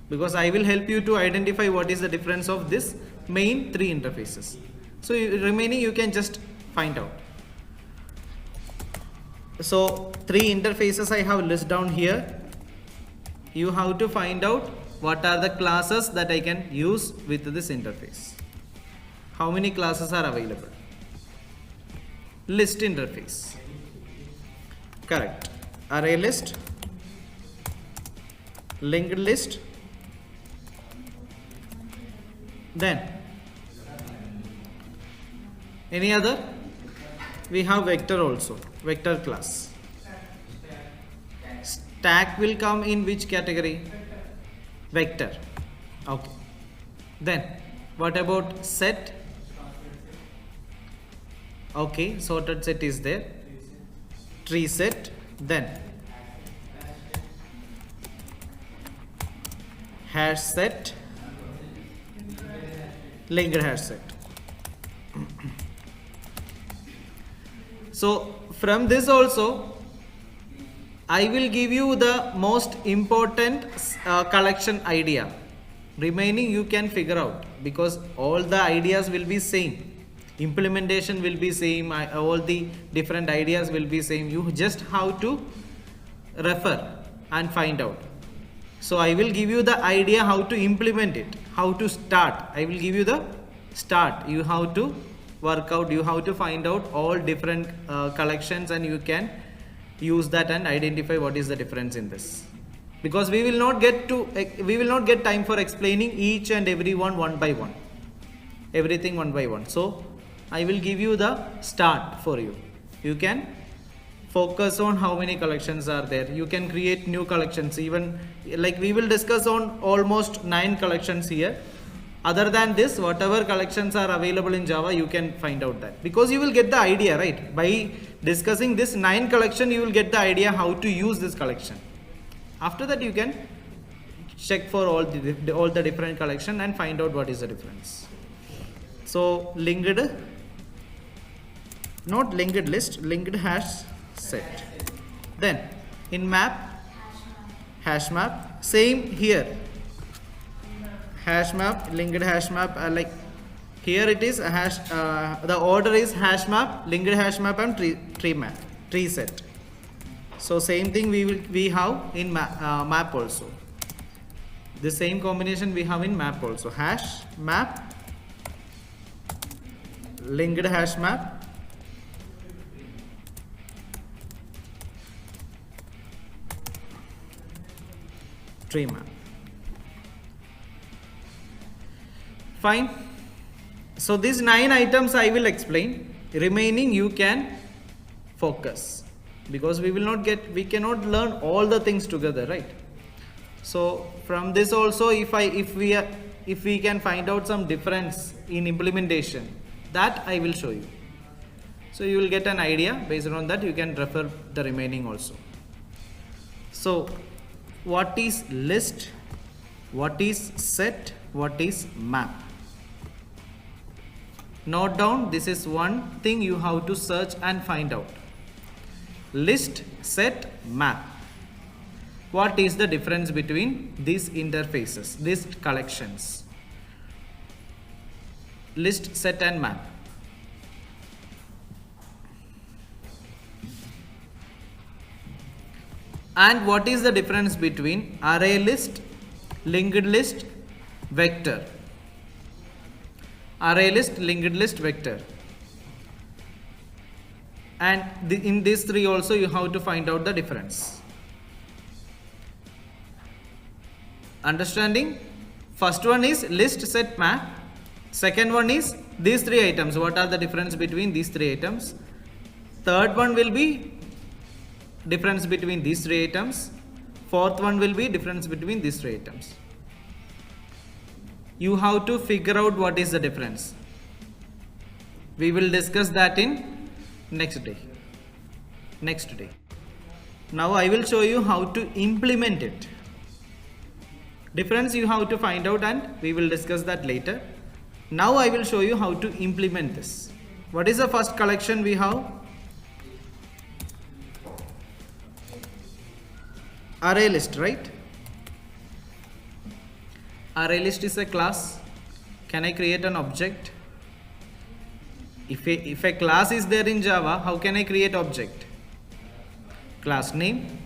because I will help you to identify what is the difference of this main 3 interfaces. So remaining you can just find out. So 3 interfaces I have listed down here. You have to find out what are the classes that I can use with this interface. How many classes are available? List interface. Correct. Array list, linked list, then any other? We have vector also, vector class. Stack will come in which category? Vector. Okay. Then what about set? Okay, sorted set is there. Tree set. Then hash set, linked hash set. So from this also I will give you the most important collection idea. Remaining you can figure out, because all the ideas will be same. Implementation will be same, all the different ideas will be same. You just have to refer and find out. So I will give you the idea how to implement it, how to start. I will give you the start. You have to work out, you have to find out all different collections, and you can use that and identify what is the difference in this. Because we will not get time for explaining each and every one by one, everything one by one. So I will give you the start for you. You can focus on how many collections are there. You can create new collections. Even like we will discuss on almost 9 collections here. Other than this, whatever collections are available in Java, you can find out that, because you will get the idea, right? By discussing this 9 collection, you will get the idea how to use this collection. After that, you can check for all the different collection and find out what is the difference. So linked, not linked list, linked hash set. Then in map, hash map, same here. Hash map, linked hash map, like here it is a hash, the order is hash map, linked hash map, and tree set. So same thing we have in map also. The same combination we have in map also. Hash map, linked hash map, tree map. Fine. So these 9 items I will explain. Remaining you can focus, because we cannot learn all the things together, right? So from this also, if we can find out some difference in implementation, that I will show you. So you will get an idea. Based on that, you can refer the remaining also. So what is list? What is set? What is map? Note down, this is one thing you have to search and find out. List, set, map. What is the difference between these interfaces, these collections? List, set, and map. And what is the difference between array list, linked list, vector? Array list, linked list, vector. And in these 3 also you have to find out the difference. Understanding? First one is list set map. Second one is these three items. What are the difference between these three items? Third one will be difference between these three items. Fourth one will be difference between these three items. You have to figure out what is the difference. We will discuss that in next day. Now I will show you how to implement it. Difference you have to find out and we will discuss that later. Now I will show you how to implement this. What is the first collection we have? Array list, right? Array list is a class. Can I create an object? If a class is there in Java, how can I create object? Class name,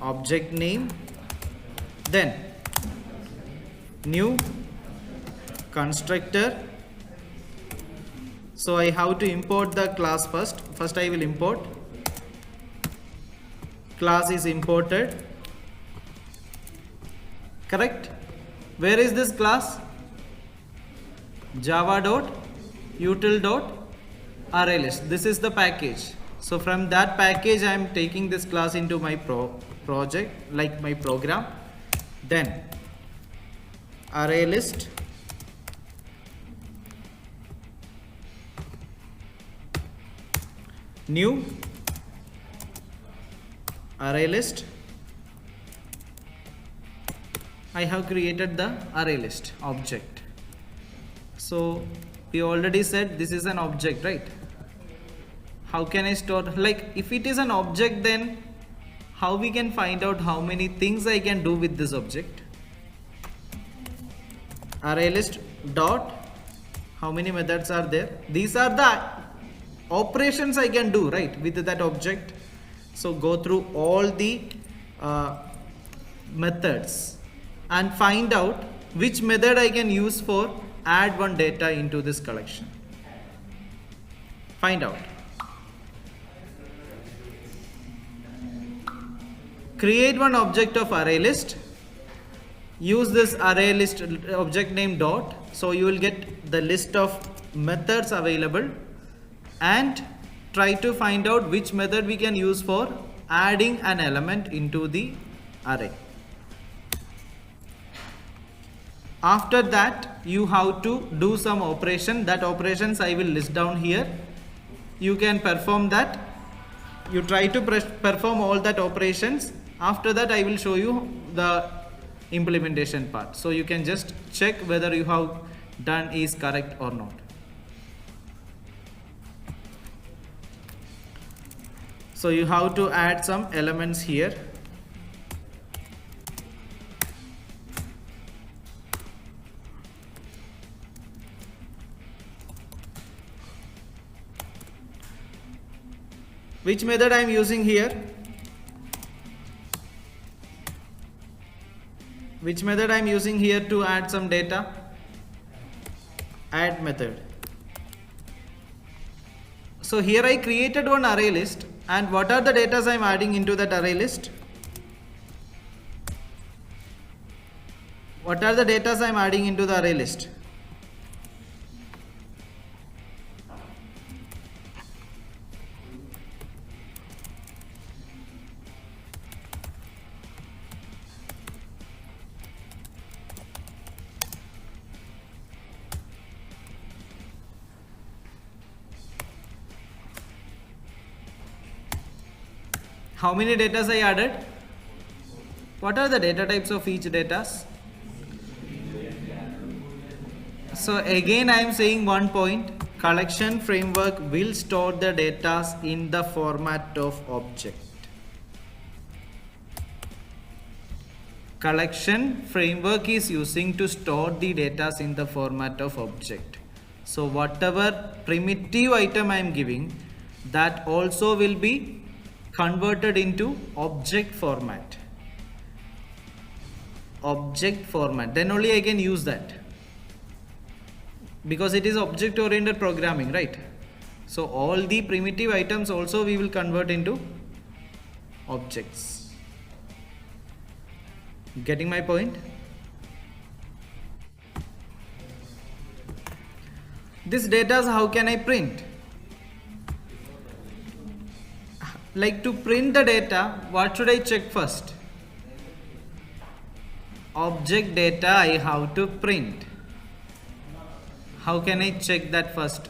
object name, then new constructor. So I have to import the class first. First I will import. Class is imported. Correct? Where is this class? java.util.arraylist. This is the package. So from that package I am taking this class into my project, like my program. Then ArrayList new ArrayList. I have created the ArrayList object. So we already said this is an object, right? How can I store, like if it is an object, then how we can find out how many things I can do with this object? ArrayList dot, how many methods are there? These are the operations I can do, right, with that object. So go through all the methods and find out which method I can use for add one data into this collection. Find out. Create one object of ArrayList. Use this ArrayList object name dot. So you will get the list of methods available and try to find out which method we can use for adding an element into the array. After that you have to do some operation. That operations I will list down here. You can perform that. You try to perform all that operations. After that I will show you the implementation part. So you can just check whether you have done is correct or not. So you have to add some elements here. Which method I am using here? Which method I am using here to add some data? Add method. So here I created one array list, and what are the data I am adding into that array list? What are the data I am adding into the array list? How many data I added? What are the data types of each data? So again I am saying one point. Collection framework will store the data in the format of object. Collection framework is using to store the data in the format of object. So whatever primitive item I am giving, that also will be converted into object format. Object format. Then only I can use that. Because it is object oriented programming, right? So all the primitive items also we will convert into objects. Getting my point? This data, how can I print? Like to print the data, what should I check first? Object data I have to print. How can I check that first?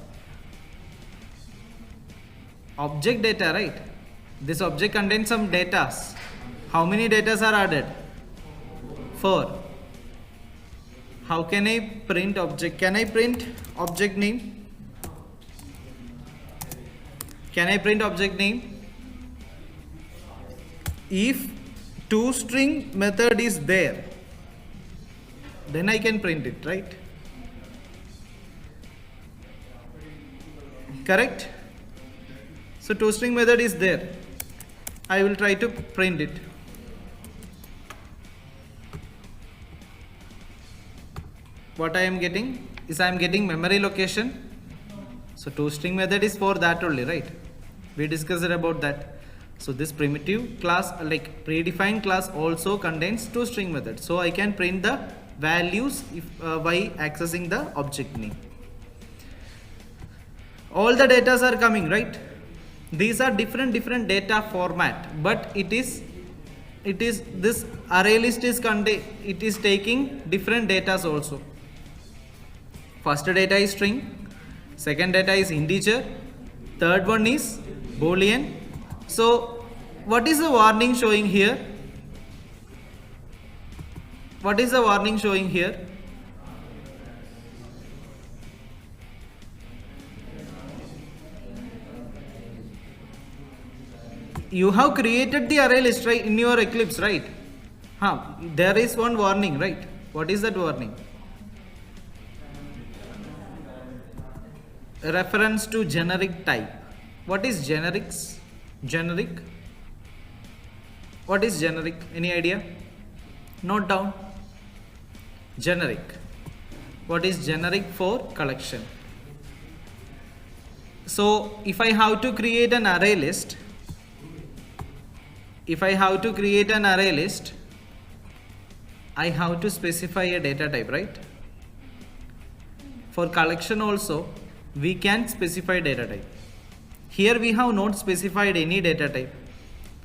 Object data, right? This object contains some data. How many data are added? 4. How can I print object? Can I print object name? Can I print object name? If toString method is there, then I can print it, right? Correct? So toString method is there. I will try to print it. What I am getting is I am getting memory location. So toString method is for that only, right? We discussed about that. So this primitive class, like predefined class, also contains toString method. So I can print the values if by accessing the object name. All the data are coming, right? These are different data format, but it is this array list is it is taking different data also. First data is string, second data is integer, third one is boolean. So what is the warning showing here? What is the warning showing here? You have created the array list, right, in your Eclipse, right? There is one warning, right? What is that warning? Reference to generic type. What is generics? Generic? What is generic? Any idea? Note down. Generic. What is generic for collection? So if I have to create an array list, I have to specify a data type, right? For collection also, we can specify data type. Here we have not specified any data type.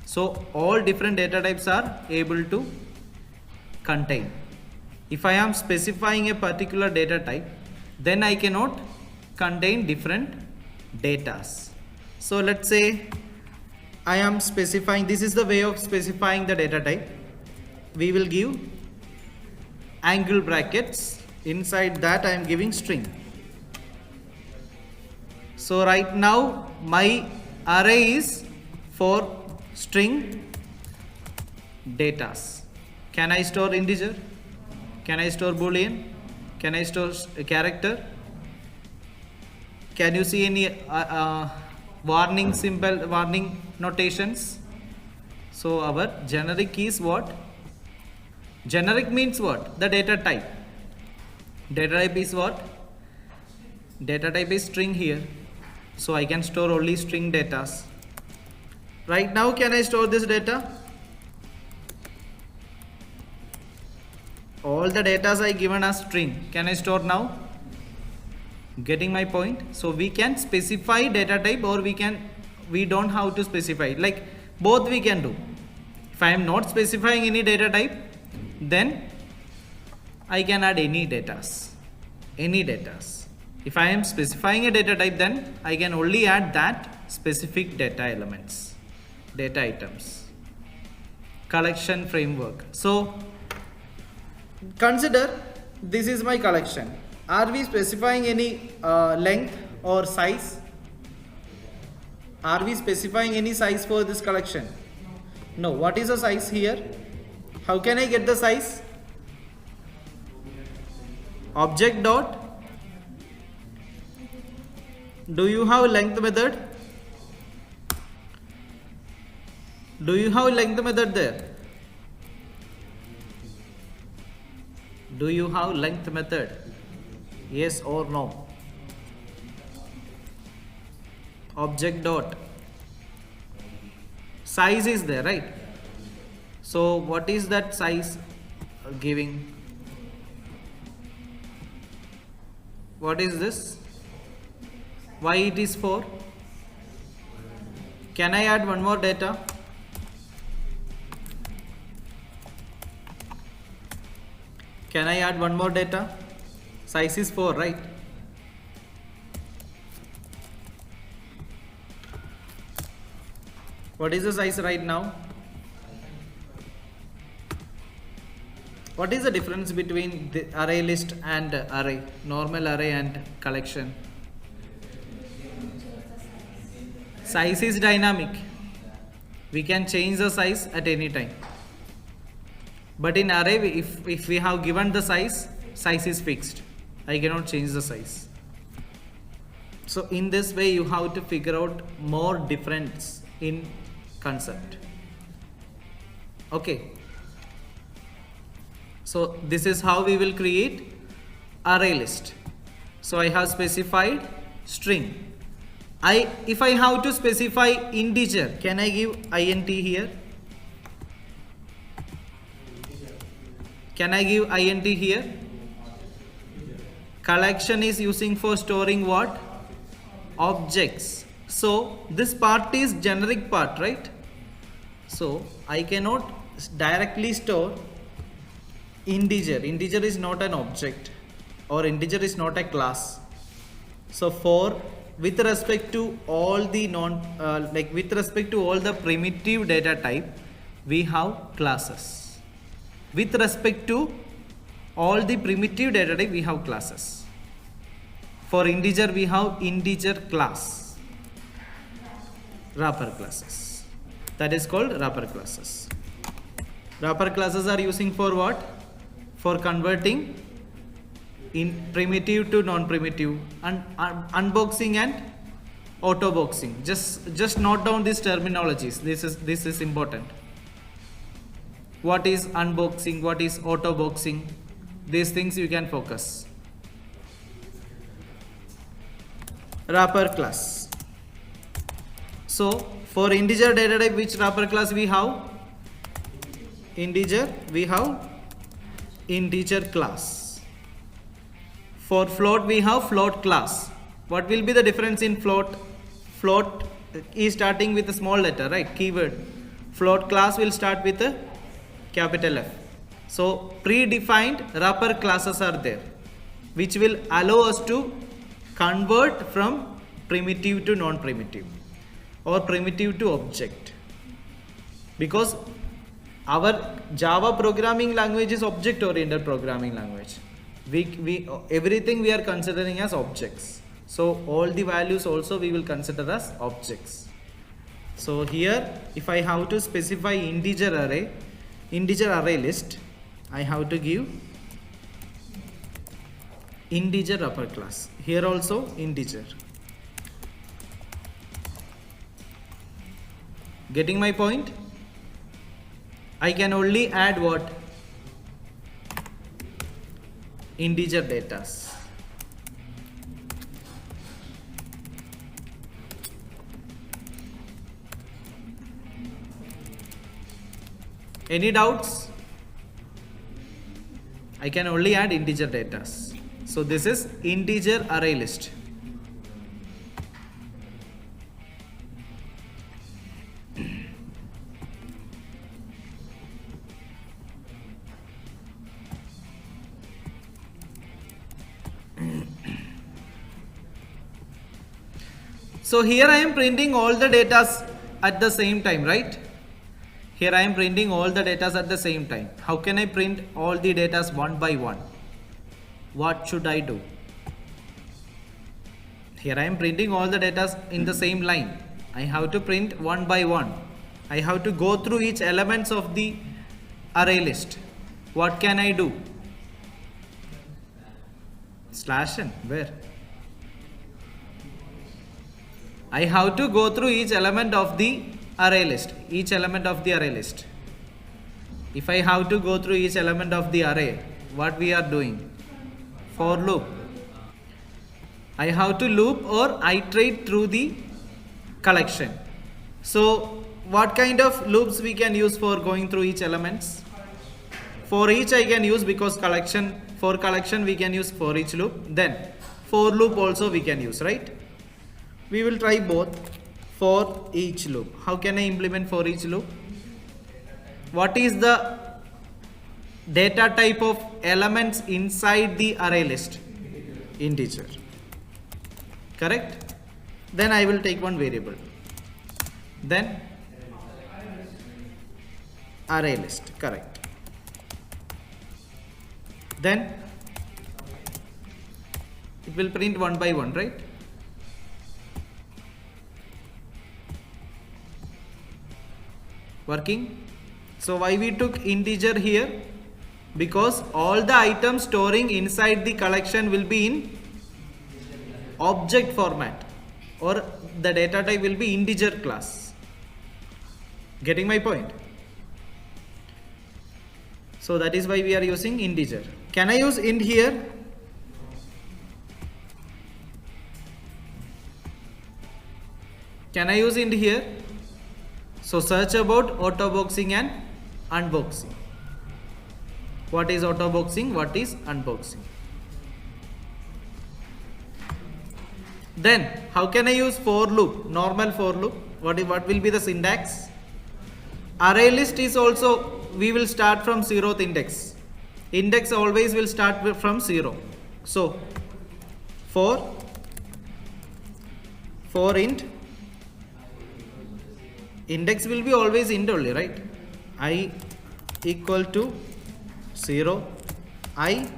So all different data types are able to contain. If I am specifying a particular data type, then I cannot contain different datas. So let's say I am specifying, this is the way of specifying the data type. We will give angle brackets. Inside that I am giving string. So right now my array is for string datas. Can I store integer? Can I store boolean? Can I store a character? Can you see any warning symbol, warning notations? So our generic is what? Generic means what? The data type. Data type is what? Data type is string here. So I can store only string datas. Right now, can I store this data? All the datas I given as string. Can I store now? Getting my point? So we can specify data type, or we don't have to specify. Like both we can do. If I am not specifying any data type, then I can add any datas. Any datas. If I am specifying a data type, then I can only add that specific data elements, data items. Collection framework. So consider this is my collection. Are we specifying any length or size? Are we specifying any size for this collection? No. What is the size here? How can I get the size? Object dot. Do you have length method? Do you have length method there? Do you have length method? Yes or no? Object dot. Size is there, right? So what is that size giving? What is this? Why it is 4? Can I add one more data? Can I add one more data? Size is 4, right? What is the size right now? What is the difference between the array list and array? Normal array and collection? Size is dynamic. We can change the size at any time. But in array, if we have given the size is fixed. I cannot change the size. So in this way, you have to figure out more difference in concept. Okay. So this is how we will create array list. So I have specified string. If I have to specify integer, can I give int here? Can I give int here? Collection is using for storing what? Objects. So this part is generic part, right? So I cannot directly store integer. Integer is not an object, or integer is not a class. So with respect to all the with respect to all the primitive data type, we have classes. With respect to all the primitive data type, we have classes. For integer, we have integer class, wrapper classes. That is called wrapper classes. Wrapper classes are using for what? For converting in primitive to non-primitive, and unboxing and autoboxing. Just note down these terminologies. This is important. What is unboxing? What is autoboxing? These things you can focus. Wrapper class. So for integer data type, which wrapper class we have? Integer, we have integer class. For float, we have float class. What will be the difference in float? Float is starting with a small letter, right? Keyword. Float class will start with a capital F. So predefined wrapper classes are there, which will allow us to convert from primitive to non-primitive, or primitive to object. Because our Java programming language is object-oriented programming language. Everything we are considering as objects. So all the values also we will consider as objects. So here, if I have to specify integer array list, I have to give integer wrapper class. Here also integer. Getting my point? I can only add what? Integer datas. Any doubts? I can only add integer datas. So this is integer array list. So here I am printing all the datas at the same time, right? Here I am printing all the datas at the same time. How can I print all the datas one by one? What should I do? Here I am printing all the datas in the same line. I have to print one by one. I have to go through each elements of the array list. What can I do? /n, where? I have to go through each element of the array list. Each element of the array list. If I have to go through each element of the array, what we are doing? For loop. I have to loop or iterate through the collection. So what kind of loops we can use for going through each elements? For each I can use, because for collection we can use for each loop. Then for loop also we can use, right? We will try both for each loop. How can I implement for each loop? What is the data type of elements inside the array list? Integer. Correct? Then I will take one variable. Then array list. Correct. Then it will print one by one, right? Working. So why we took integer here? Because all the items storing inside the collection will be in object format, or the data type will be integer class. Getting my point? So that is why we are using integer. Can I use int here? Can I use int here? So search about autoboxing and unboxing. What is autoboxing? What is unboxing? Then how can I use for loop? Normal for loop. What will be the syntax? Array list is also, we will start from 0th index. Index always will start from 0. So for int, index will be always int only, right? I equal to 0, I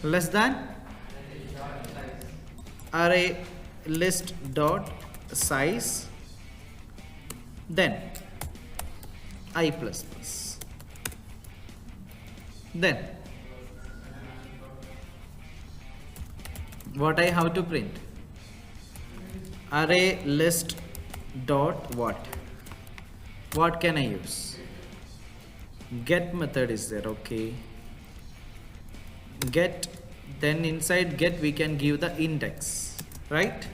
less than array list dot size, then I plus plus. Then what I have to print? Array list dot what? What can I use? Get method is there, okay. Get, then inside get we can give the index, right?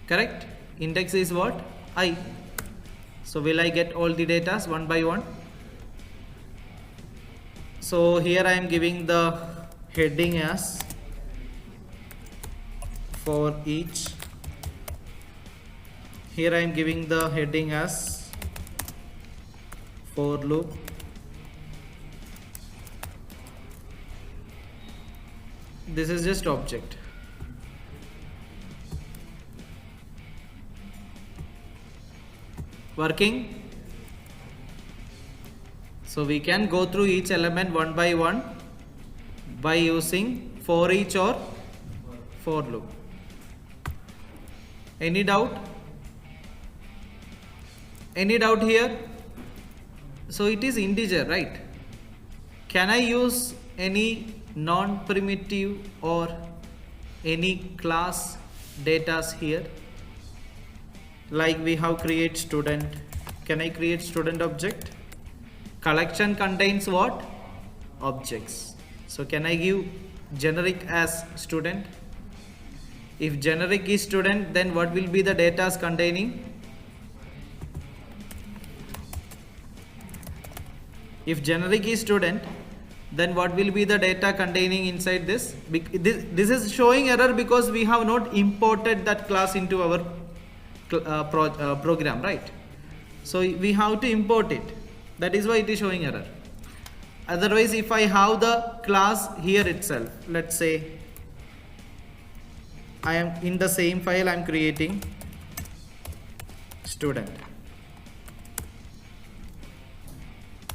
Correct? Index is what? I. So will I get all the data one by one? So here I am giving the heading as for each. Here I am giving the heading as for loop. This is just object. Working. So we can go through each element one by one by using for each or for loop. Any doubt? Any doubt here? So it is integer, right? Can I use any non-primitive or any class datas here? Like we have create student. Can I create student object? Collection contains what? Objects. So can I give generic as student? If generic is student, then what will be the data containing? If generic is student, then what will be the data containing inside this? This is showing error because we have not imported that class into our program, right? So we have to import it. That is why it is showing error. Otherwise, if I have the class here itself, let's say I am in the same file, I am creating student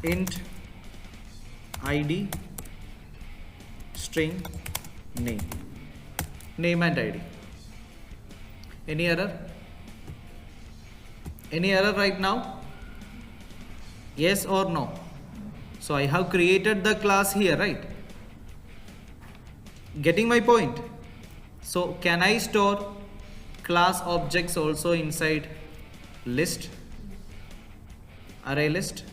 int id string name and id. Any error? Any error right now? Yes or no? So I have created the class here, right? Getting my point? So can I store class objects also inside list, array list?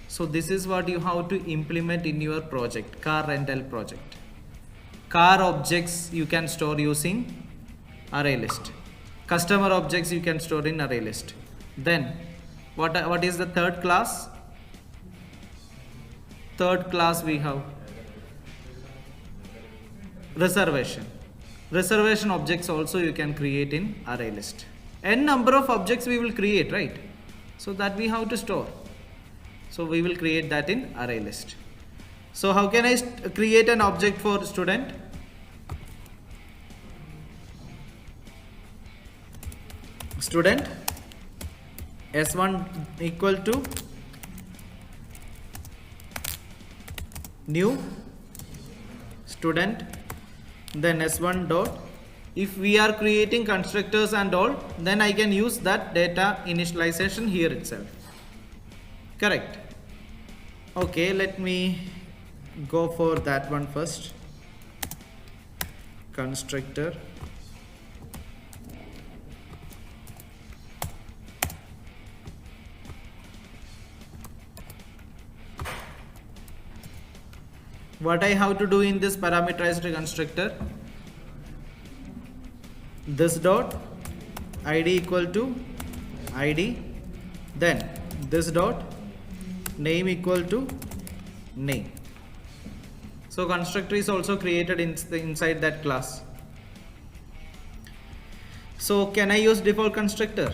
So this is what you have to implement in your project, car rental project. Car objects you can store using array list. Customer objects you can store in array list. Then what is the third class? Third class we have reservation. reservation objects also you can create in array list. N number of objects we will create, right? So that we have to store. So we will create that in array list. So how can I create an object for student? Student S1 equal to new student, then S1 dot. If we are creating constructors and all, then I can use that data initialization here itself. Correct. Okay, let me go for that one first. Constructor. What I have to do in this parameterized constructor? This dot id equal to id, then this dot name equal to name. So constructor is also created inside that class. So can I use default constructor?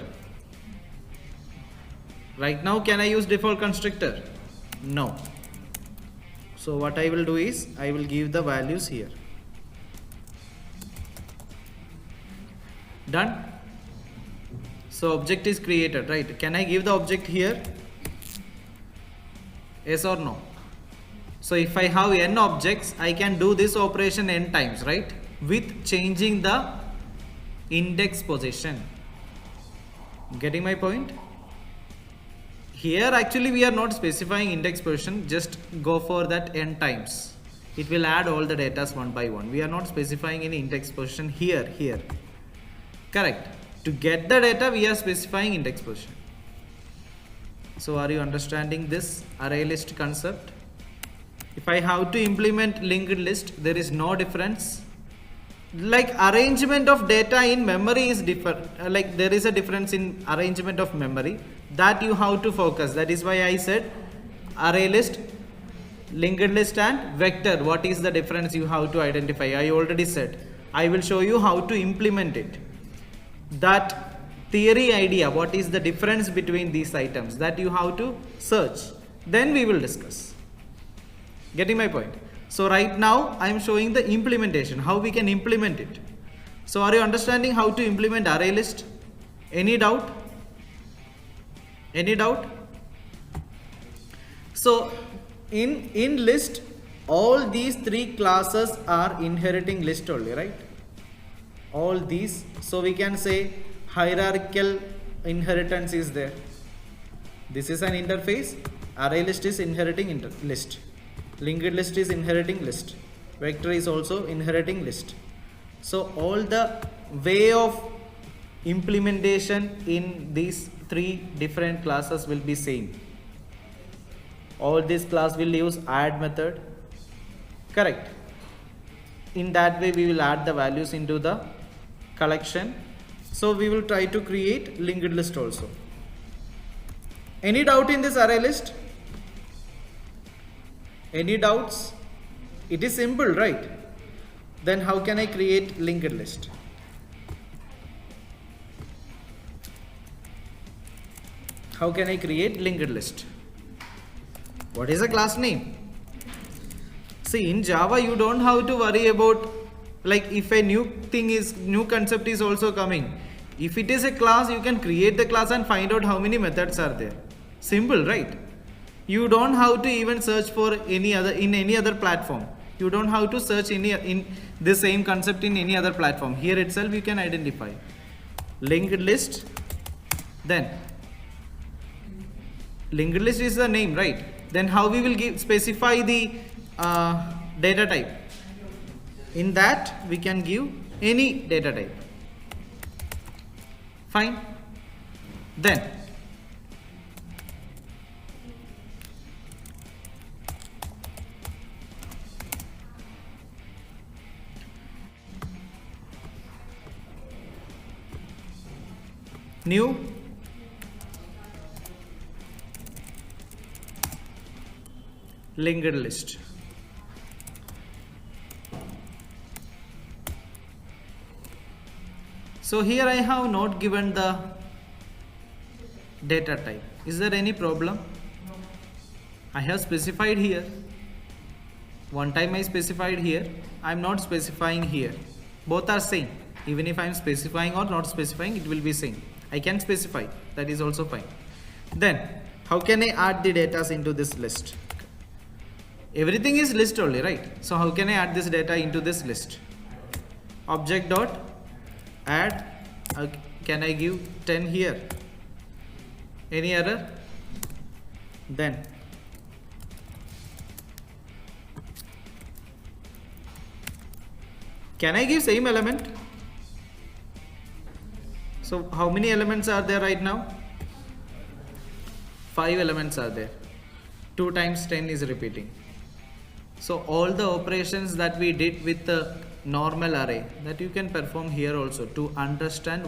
Right now can I use default constructor? No. So what I will do is I will give the values here. Done. So object is created, right? Can I give the object here? Yes or no? So if I have n objects, I can do this operation n times, right? With changing the index position. Getting my point? Here actually we are not specifying index position, just go for that n times. It will add all the datas one by one. We are not specifying any index position here. Correct. To get the data we are specifying index position. So are you understanding this array list concept? If I have to implement linked list, there is no difference. Like arrangement of data in memory is different. Like there is a difference in arrangement of memory that you have to focus. That is why I said array list, linked list and vector. What is the difference you have to identify? I already said. I will show you how to implement it. That theory idea, what is the difference between these items, that you have to search. Then we will discuss. Getting my point? So right now I am showing the implementation, how we can implement it. So are you understanding how to implement array list? Any doubt? Any doubt? So in list, all these three classes are inheriting list only, right? All these. So we can say hierarchical inheritance is there. This is an interface. Array list is inheriting list. Linked list is inheriting list. Vector is also inheriting list. So all the way of implementation in these three different classes will be same. All this class will use add method. Correct. In that way we will add the values into the collection. So we will try to create linked list also. Any doubt in this array list? Any doubts? It is simple, right? Then how can I create linked list? How can I create linked list? What is a class name? See, in Java you don't have to worry about, like, if a new concept is also coming. If it is a class, you can create the class and find out how many methods are there. Simple, right? You don't have to even search for any other platform. You don't have to search in the same concept in any other platform. Here itself you can identify linked list. Then linked list is the name, right? Then how we will specify the data type? In that we can give any data type. Fine. Then new linked list. So here I have not given the data type. Is there any problem? I have specified here. One time I specified here. I am not specifying here. Both are same. Even if I am specifying or not specifying, it will be same. I can specify. That is also fine. Then how can I add the data into this list? Everything is list only, right? So how can I add this data into this list? Object dot add. Can I give 10 here? Any error? Then can I give same element? So how many elements are there right now? 5 elements are there. 2 times 10 is repeating. So all the operations that we did with the normal array, that you can perform here also to understand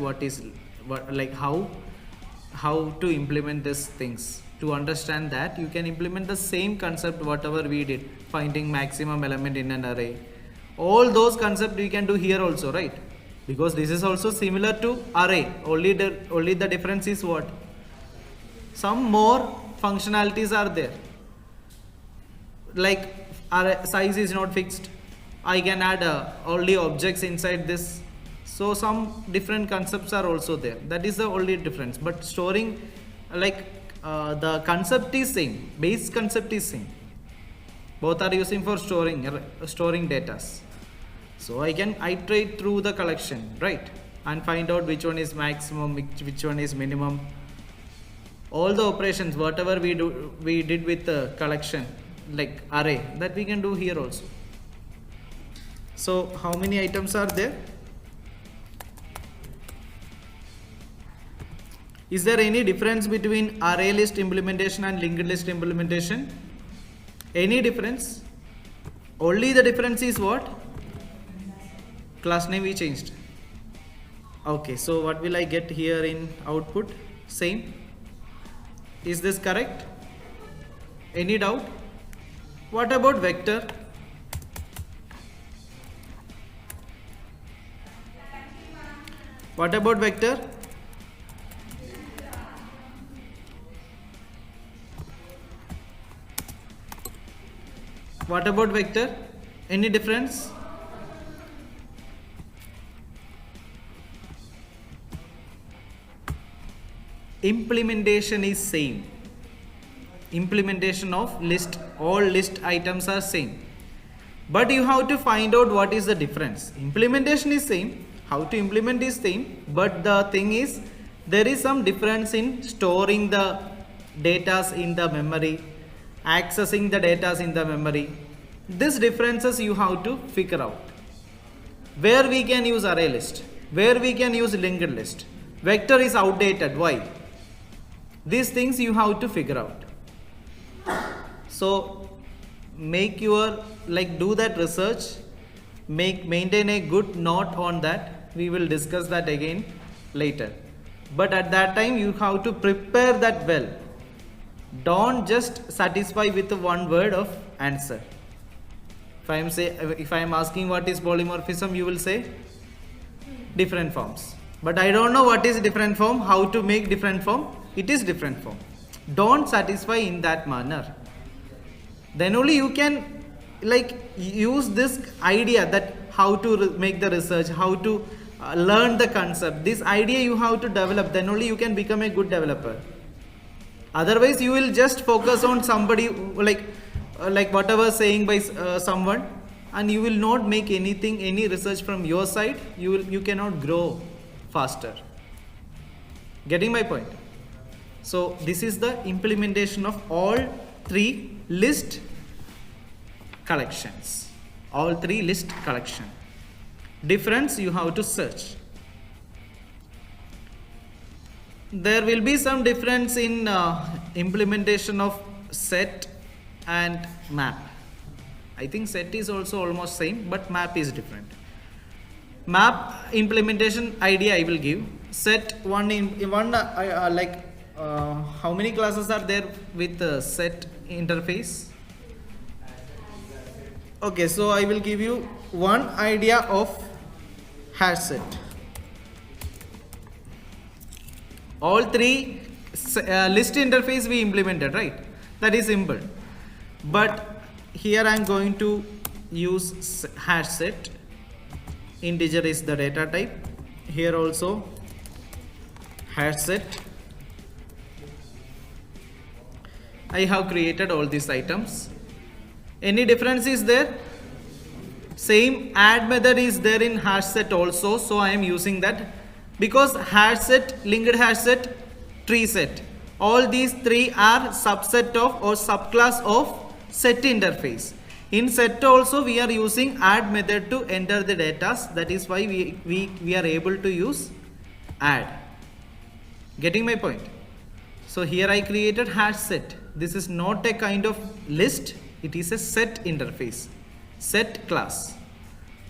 how to implement these things. To understand that, you can implement the same concept whatever we did, finding maximum element in an array. All those concepts we can do here also, right? Because this is also similar to array. Only the difference is what? Some more functionalities are there. Like array size is not fixed. I can add only objects inside this. So some different concepts are also there. That is the only difference. But storing, the concept is same. Base concept is same. Both are using for storing data. So I can iterate through the collection, right? And find out which one is maximum, which one is minimum. All the operations, whatever we did with the collection, like array, that we can do here also. So how many items are there? Is there any difference between array list implementation and linked list implementation? Any difference? Only the difference is what? Class name we changed. Okay, so what will I get here in output? Same. Is this correct? Any doubt? What about vector? What about vector? What about vector? Any difference? Implementation is same. Implementation of list, all list items are same. But you have to find out what is the difference. Implementation is same. How to implement is same. But the thing is, there is some difference in storing the data in the memory, accessing the data in the memory. These differences you have to figure out. Where we can use array list, where we can use linked list. Vector is outdated. Why? These things you have to figure out. So make your do that research, maintain a good note on that. We will discuss that again later. But at that time you have to prepare that well. Don't just satisfy with one word of answer. If I am asking what is polymorphism, you will say different forms. But I don't know what is different form, how to make different form. It is different form. Don't satisfy in that manner. Then only you can use this idea that how to make the research, how to learn the concept. This idea you have to develop. Then only you can become a good developer. Otherwise, you will just focus on somebody like whatever saying by someone, and you will not make any research from your side. You cannot grow faster. Getting my point? So this is the implementation of all 3 list collections. All 3 list collection. Difference you have to search. There will be some difference in implementation of set and map. I think set is also almost same, but map is different. Map implementation idea I will give. Set how many classes are there with set interface? Okay, so I will give you one idea of hash set. All three list interface we implemented, right? That is simple. But here I am going to use hash set. Integer is the data type. Here also hash set. I have created all these items. Any difference is there? Same add method is there in hash set also, so I am using that because hash set, linked hash set, tree set, all these three are subset of or subclass of set interface. In set also we are using add method to enter the data. That is why we are able to use add. Getting my point? So here I created hash set. This is not a kind of list, it is a set interface, set class.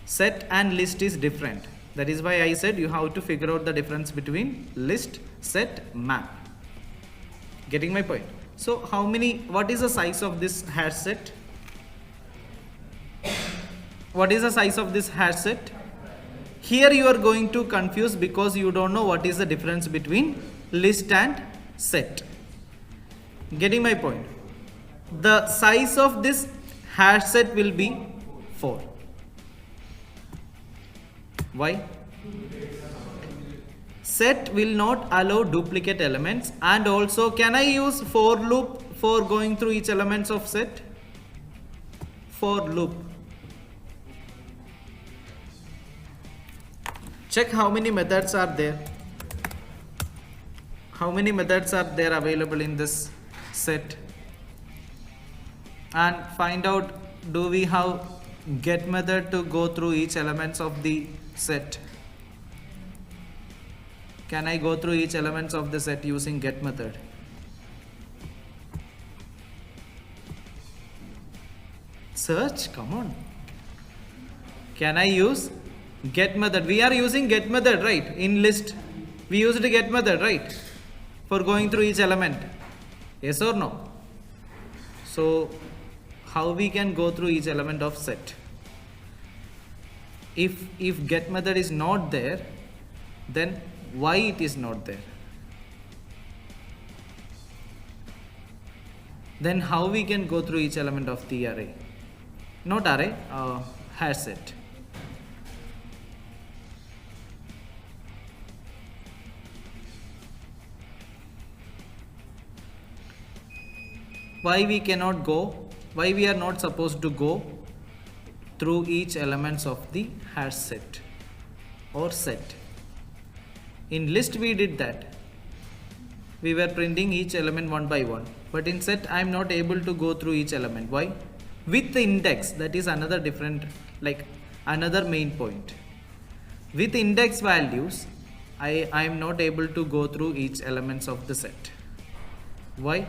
Set and list is different. That is why I said you have to figure out the difference between list, set, map. Getting my point? So what is the size of this hash set? What is the size of this hash set? Here you are going to confuse because you don't know what is the difference between list and set. Getting my point? The size of this hash set will be 4. Why? Set will not allow duplicate elements, and also can I use for loop for going through each elements of set? For loop. Check how many methods are there. How many methods are there available in this set? And find out, do we have get method to go through each elements of the set? Can I go through each elements of the set using get method? Search, come on. Can I use get method? We are using get method, right? In list we used a get method, right? For going through each element. Yes or no? So how we can go through each element of set? If get method is not there, then why it is not there? Then how we can go through each element of the array? Not array, hash set. Why we cannot go? Why we are not supposed to go through each elements of the hash set or set? In list we did that. We were printing each element one by one. But in set I am not able to go through each element. Why? With the index, that is another different, like another main point. With index values, I am not able to go through each elements of the set. Why?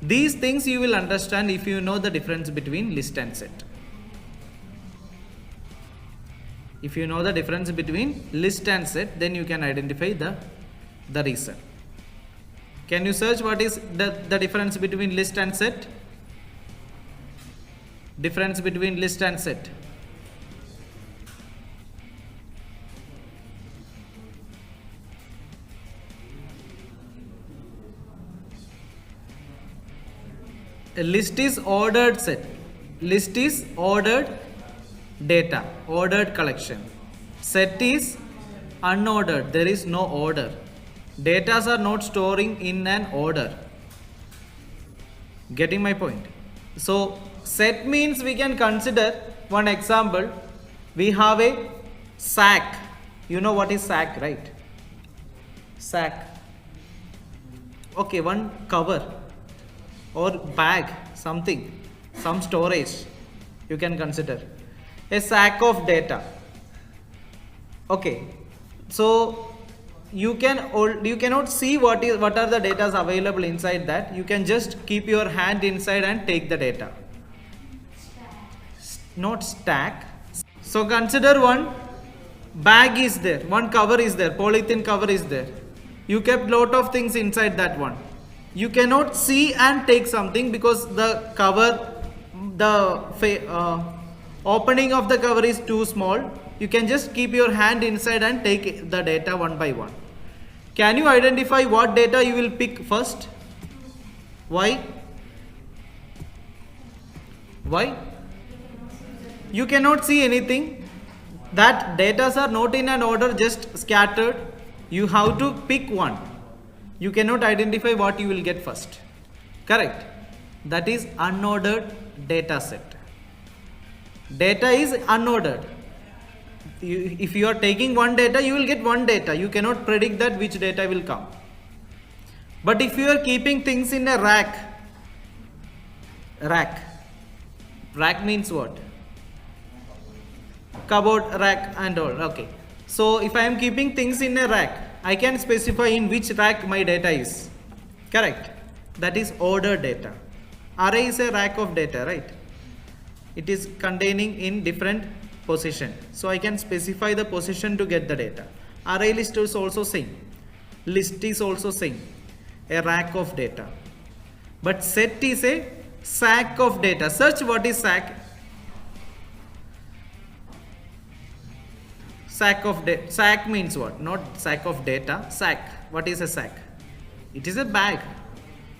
These things you will understand if you know the difference between list and set. If you know the difference between list and set, then you can identify the reason. Can you search what is the difference between list and set? Difference between list and set. A list is ordered set. List is ordered data, ordered collection. Set is unordered. There is no order. Datas are not storing in an order. Getting my point? So set means we can consider one example. We have a sack. You know what is sack, right? Sack. Okay, one cover or bag, something, some storage you can consider. A sack of data. Okay, so you cannot see what are the data available inside that. You can just keep your hand inside and take the data. Not stack. So consider one bag is there, one cover is there, polythene cover is there. You kept lot of things inside that one. You cannot see and take something because the cover, the opening of the cover is too small. You can just keep your hand inside and take the data one by one. Can you identify what data you will pick first? Why? Why? You cannot see anything. That data are not in an order, just scattered. You have to pick one. You cannot identify what you will get first. Correct? That is unordered data set. Data is unordered. If you are taking one data, you will get one data. You cannot predict that which data will come. But if you are keeping things in a rack means what? Cupboard, rack and all. Okay. So if I am keeping things in a rack, I can specify in which rack my data is. Correct? That is ordered data. Array is a rack of data, right? It is containing in different position. So I can specify the position to get the data. Array list is also same. List is also same. A rack of data. But set is a sack of data. Search what is sack. Sack of data. Sack means what? Not sack of data. Sack. What is a sack? It is a bag.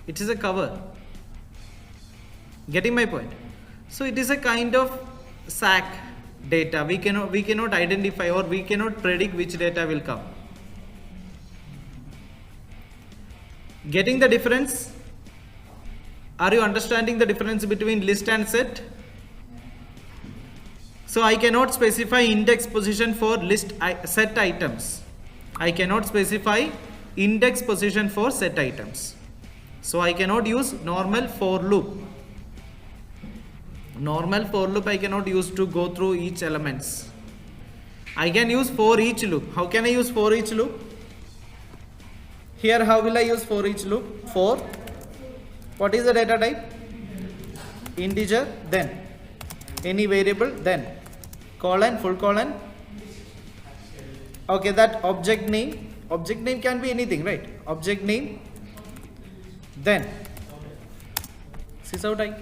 It is a cover. Getting my point? So it is a kind of sack data. We cannot identify or we cannot predict which data will come. Getting the difference? Are you understanding the difference between list and set? So I cannot specify index position for set items. I cannot specify index position for set items. So I cannot use normal for loop. Normal for loop I cannot use to go through each elements. I can use for each loop. How can I use for each loop? Here how will I use for each loop? For what is the data type? Integer, then any variable, then colon, full colon. Okay, that object name can be anything, right? Object name, then sys out.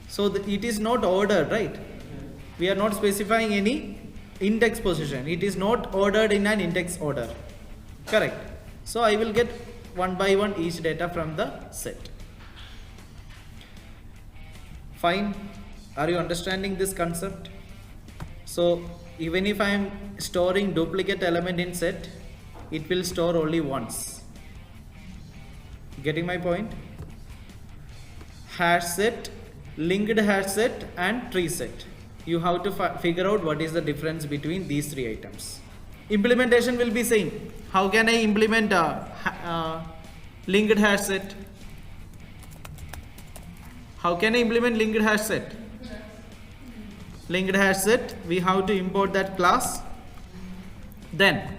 So it is not ordered, right? We are not specifying any index position. It is not ordered in an index order. Correct. So I will get one by one each data from the set. Fine. Are you understanding this concept? So even if I am storing duplicate element in set, it will store only once. Getting my point? Hash set, linked hash set and tree set. You have to figure out what is the difference between these three items. Implementation will be same. How can I implement linked hash set? How can I implement linked hash set? Linked hash set, we have to import that class. Then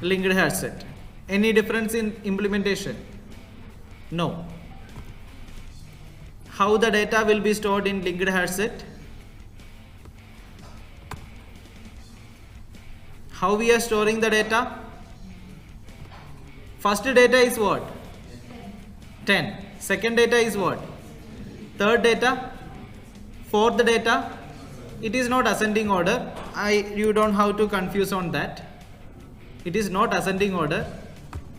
linked hash set. Any difference in implementation? No. How the data will be stored in linked hash set? How we are storing the data? First data is what? 10. Second data is what? Third data? Fourth data? It is not ascending order. You don't have to confuse on that. It is not ascending order.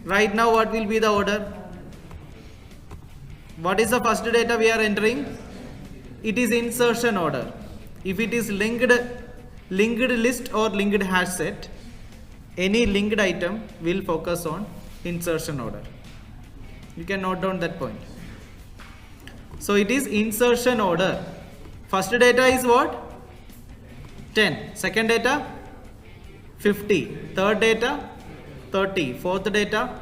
Right now what will be the order? What is the first data we are entering? It is insertion order. If it is linked list or linked hash set, any linked item will focus on insertion order. You can note down that point. So it is insertion order. First data is what? 10. Second data? 50. Third data? 30. Fourth data?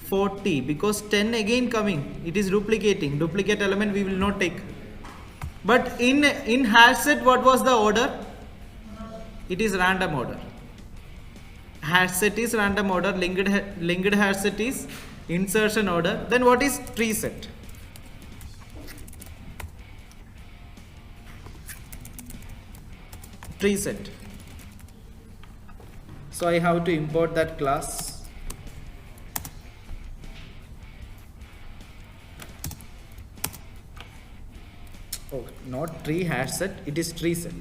40. Because 10 again coming. It is duplicating. Duplicate element we will not take. But in hash set, what was the order? It is random order. Hash set is random order. Linked hash set is insertion order. Then what is tree set? Tree set. So I have to import that class. Oh, not tree hash set, it is tree set.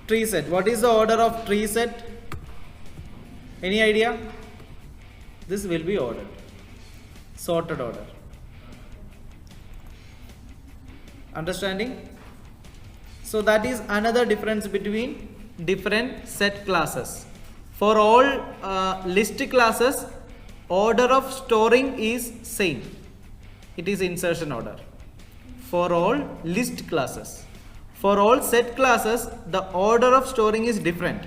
Tree set. What is the order of tree set? Any idea? This will be ordered. Sorted order. Understanding? So that is another difference between different set classes. For all list classes, order of storing is same. It is insertion order. For all list classes. For all set classes, the order of storing is different.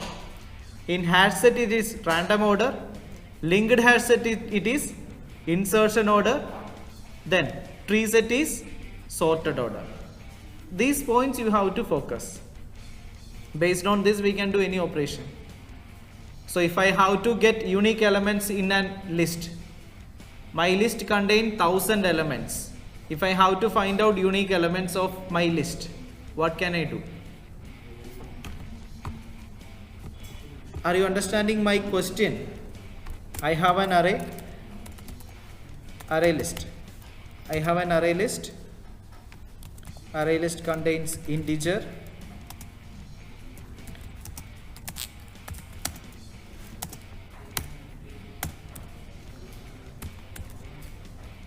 In hash set it is random order. Linked hash set it is insertion order. Then tree set is sorted order. These points you have to focus. Based on this we can do any operation. So if I have to get unique elements in a list, my list contains 1000 elements. If I have to find out unique elements of my list, what can I do? Are you understanding my question? I have an array list. I have an array list. Array list contains integer,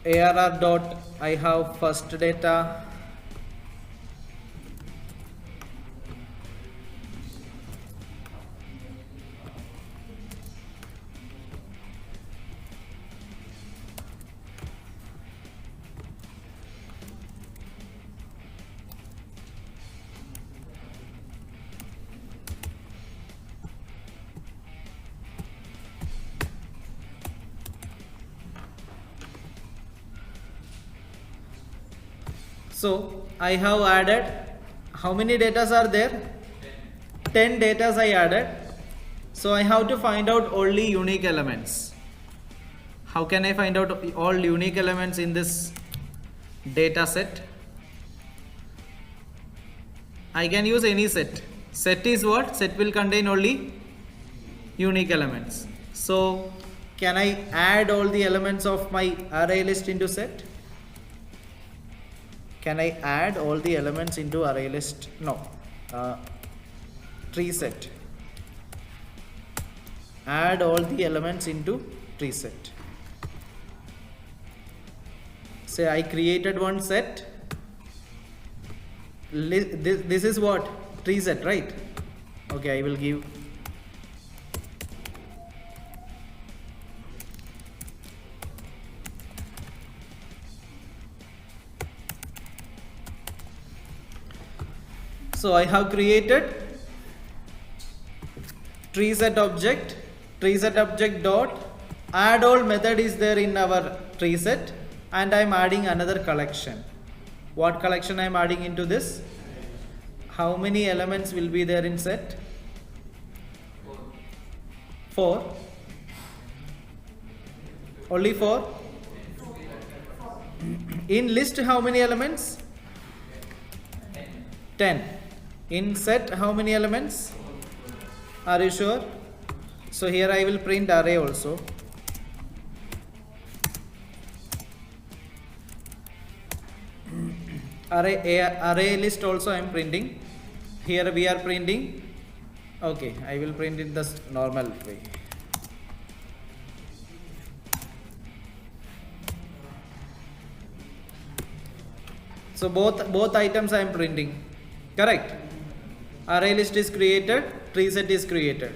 arr dot I have first data, so I have added, how many datas are there? 10 datas I added. So I have to find out only unique elements. How can I find out all unique elements in this data set? I can use any set. Set is what? Set will contain only unique elements. So can I add all the elements of my array list into set? Can I add all the elements into array list? No. Tree set. Add all the elements into tree set. Say I created one set. This is what? Tree set, right? Okay, I will give. So I have created tree set object dot add all method is there in our tree set, and I am adding another collection. What collection I am adding into this? How many elements will be there in set? 4. Only 4. In list how many elements? 10. In set how many elements? Are you sure? So here I will print array also. Array list also I am printing. Here we are printing. Okay, I will print it the normal way. So both items I am printing. Correct? Array list is created, tree set is created.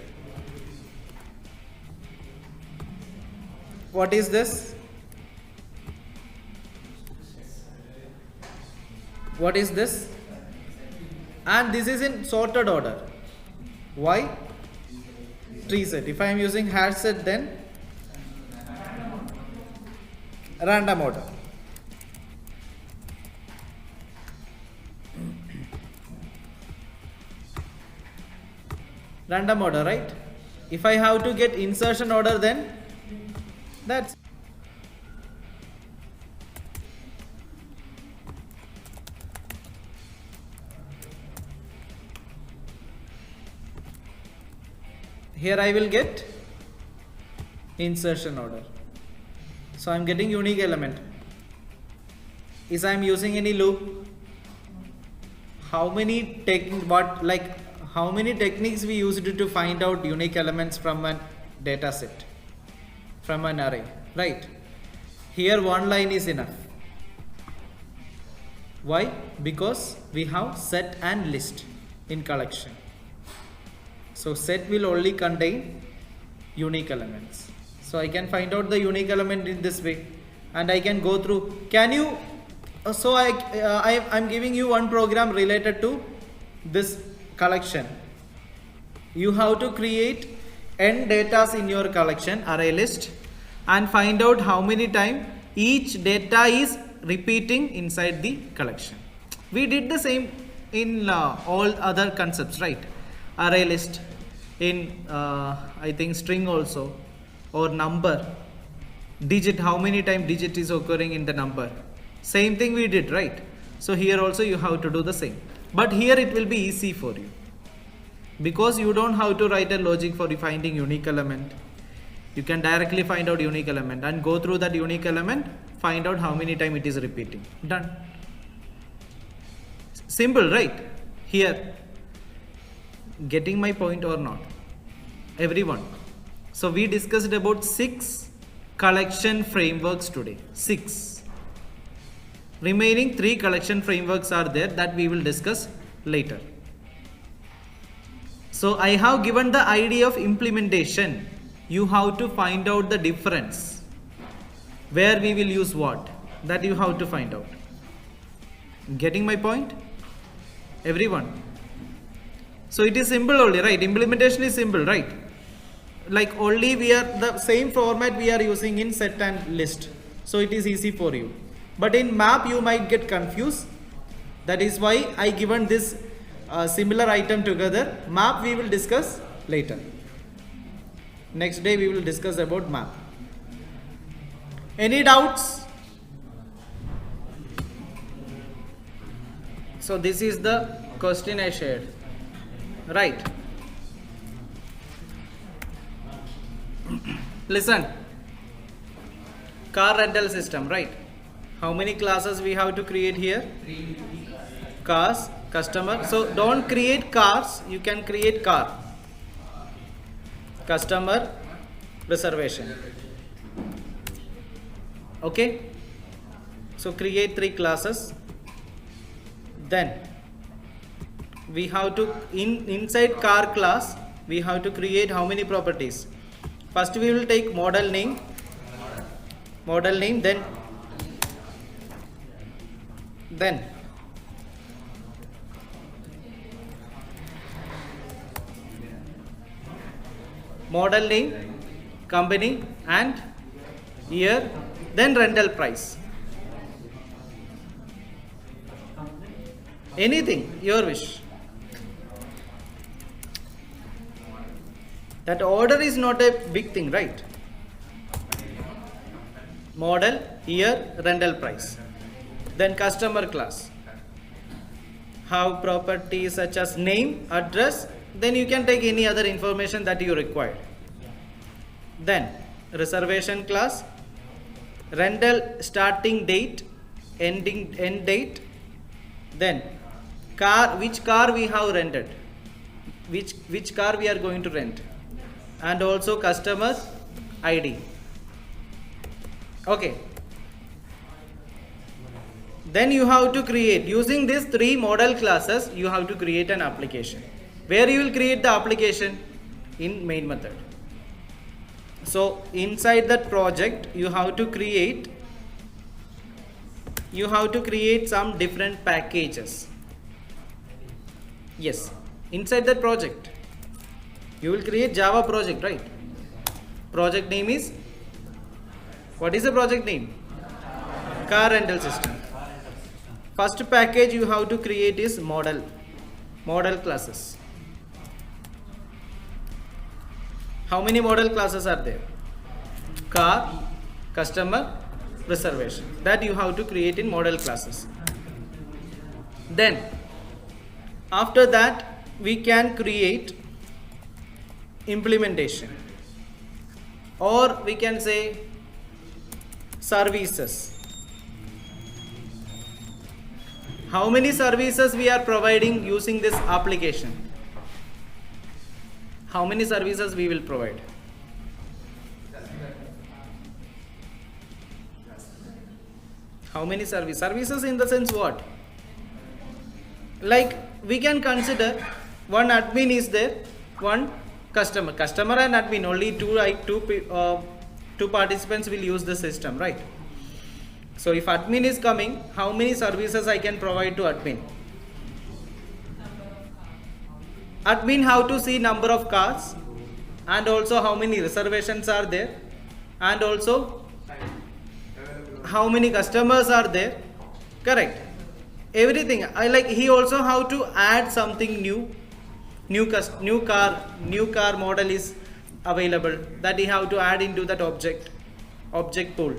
What is this? What is this? And this is in sorted order. Why? Tree set. If I am using hash set, then random order. Random order, right? If I have to get insertion order, then that's here I will get insertion order. So I'm getting unique element. Is I'm using any loop? How many techniques we used to find out unique elements from a data set, from an array, right? Here one line is enough. Why? Because we have set and list in collection. So set will only contain unique elements. So I can find out the unique element in this way, and I can go through. Can you? So I'm giving you one program related to this collection. You have to create n datas in your collection array list and find out how many times each data is repeating inside the collection. We did the same in all other concepts, right? Array list, in I think string also, or number, digit, how many times digit is occurring in the number. Same thing we did, right? So here also you have to do the same, but here it will be easy for you because you don't have to write a logic for finding unique element. You can directly find out unique element and go through that unique element, find out how many times it is repeating. Done. Simple, right? Here, getting my point or not, everyone? So we discussed about 6 collection frameworks today. 6. Remaining 3 collection frameworks are there that we will discuss later. So I have given the idea of implementation. You have to find out the difference, where we will use what, that you have to find out. Getting my point, everyone? So it is simple only, right? Implementation is simple, right? Like only we are the same format we are using in set and list, so it is easy for you. But in map you might get confused. That is why I given this similar item together. Map we will discuss later. Next day we will discuss about map. Any doubts? So this is the question I shared, right? Listen, car rental system, right? How many classes we have to create here? 3. Cars, customer. So don't create cars, you can create car. Customer, reservation. Okay? So create 3 classes. Then we have to, inside car class, we have to create how many properties? First we will take model name, then model name, company and year, then rental price. Anything, your wish. That order is not a big thing, right? Model, year, rental price. Then customer class. Have properties such as name, address, then you can take any other information that you require. Then reservation class, rental starting date, end date, then car, which car we have rented, which car we are going to rent, and also customer ID. Okay. Then you have to create, using these 3 model classes, you have to create an application. Where you will create the application? In main method. So inside that project you have to create some different packages. Yes, inside that project you will create Java project, right? Project name is, what is the project name? Car rental system. First package you have to create is model classes. How many model classes are there? Car, customer, reservation. That you have to create in model classes. Then after that we can create implementation, or we can say services. How many services we are providing using this application? How many services we will provide? How many services in the sense what? Like we can consider one admin is there, one customer and admin, only two participants will use the system, right? So if admin is coming, how many services I can provide to admin? Admin how to see number of cars, and also how many reservations are there, and also how many customers are there, correct? Everything. He also how to add something new car model is available, that he have to add into that object pool,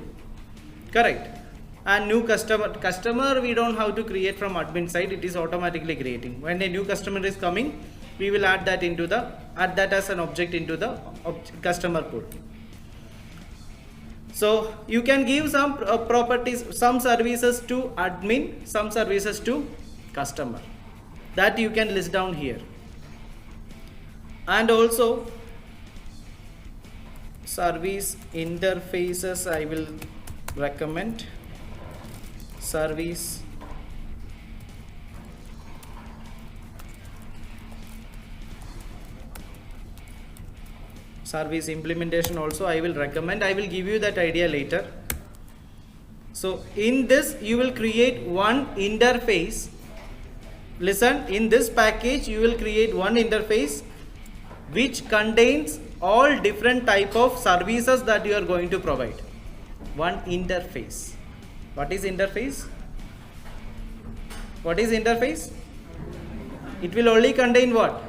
correct? And new customer we don't have to create from admin side, it is automatically creating. When a new customer is coming, we will add that as an object into the customer pool. So you can give some properties, some services to admin, some services to customer, that you can list down here. And also service interfaces I will recommend. Service implementation also I will recommend. I will give you that idea later. So in this you will create one interface. Listen, in this package you will create one interface which contains all different type of services that you are going to provide. One interface. What is interface? What is interface? It will only contain what?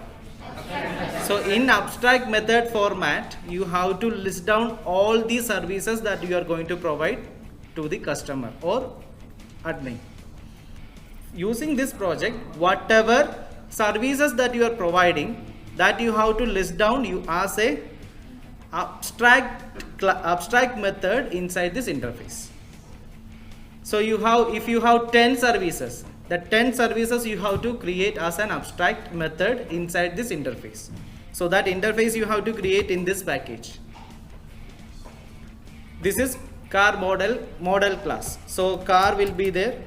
So in abstract method format, you have to list down all the services that you are going to provide to the customer or admin. Using this project, whatever services that you are providing, that you have to list down you as a abstract method inside this interface. So if you have 10 services, the 10 services you have to create as an abstract method inside this interface. So that interface you have to create in this package. This is car model class. So car will be there,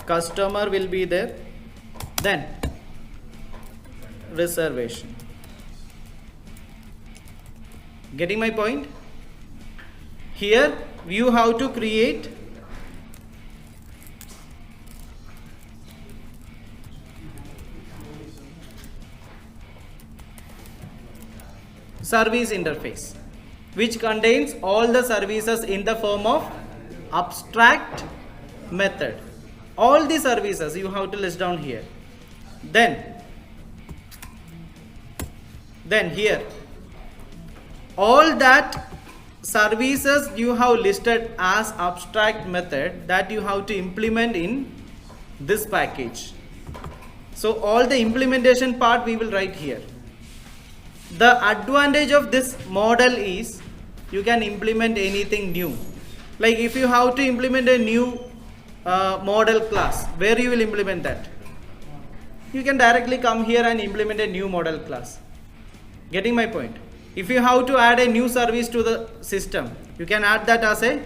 customer will be there, then reservation. Getting my point? Here you have to create service interface which contains all the services in the form of abstract method. All the services you have to list down here. Then here all that services you have listed as abstract method that you have to implement in this package. So all the implementation part we will write here. The advantage of this model is you can implement anything new. Like if you have to implement a new model class, where you will implement that? You can directly come here and implement a new model class. Getting my point? If you have to add a new service to the system, you can add that as a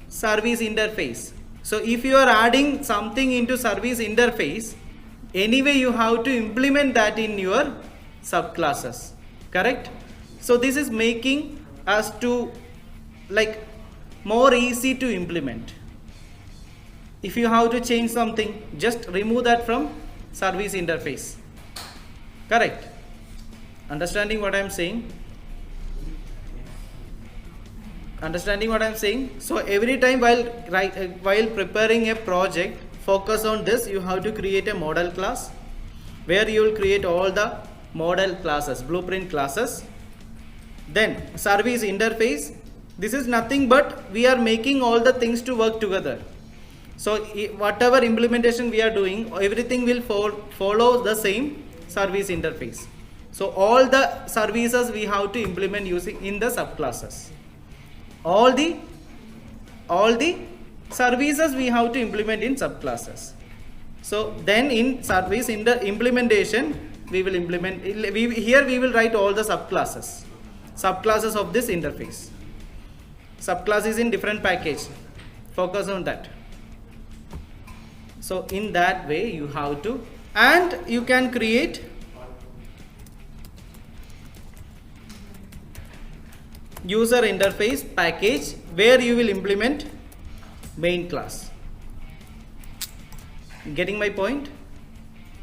service interface. So if you are adding something into service interface, anyway you have to implement that in your subclasses, correct? So this is making us to more easy to implement. If you have to change something, just remove that from service interface, correct? Understanding what I am saying? Understanding what I am saying? So every time while preparing a project, focus on this. You have to create a model class where you will create all the model classes, blueprint classes. Then service interface. This is nothing but we are making all the things to work together. So whatever implementation we are doing, everything will follow the same service interface. So all the services we have to implement using in the subclasses. all the services we have to implement in subclasses. So then in service in the implementation we will implement, here we will write all the subclasses of this interface. Subclass is in different package, focus on that. So in that way you have to, and you can create user interface package where you will implement main class. Getting my point?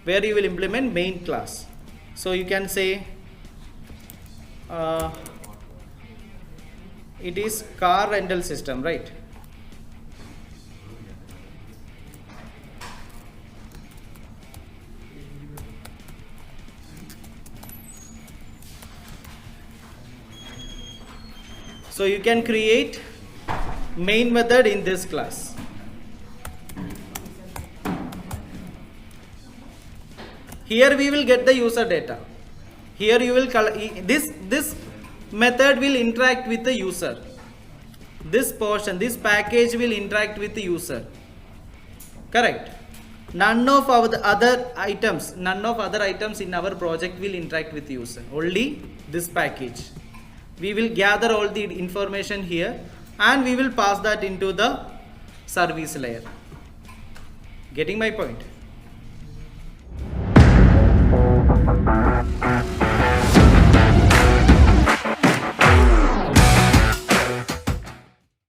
Where you will implement main class. So you can say it is car rental system, right? So you can create main method in this class. Here we will get the user data. Here you will this method will interact with the user. This portion, this package will interact with the user. Correct? None of other items in our project will interact with the user. Only this package. We will gather all the information here and we will pass that into the service layer. Getting my point?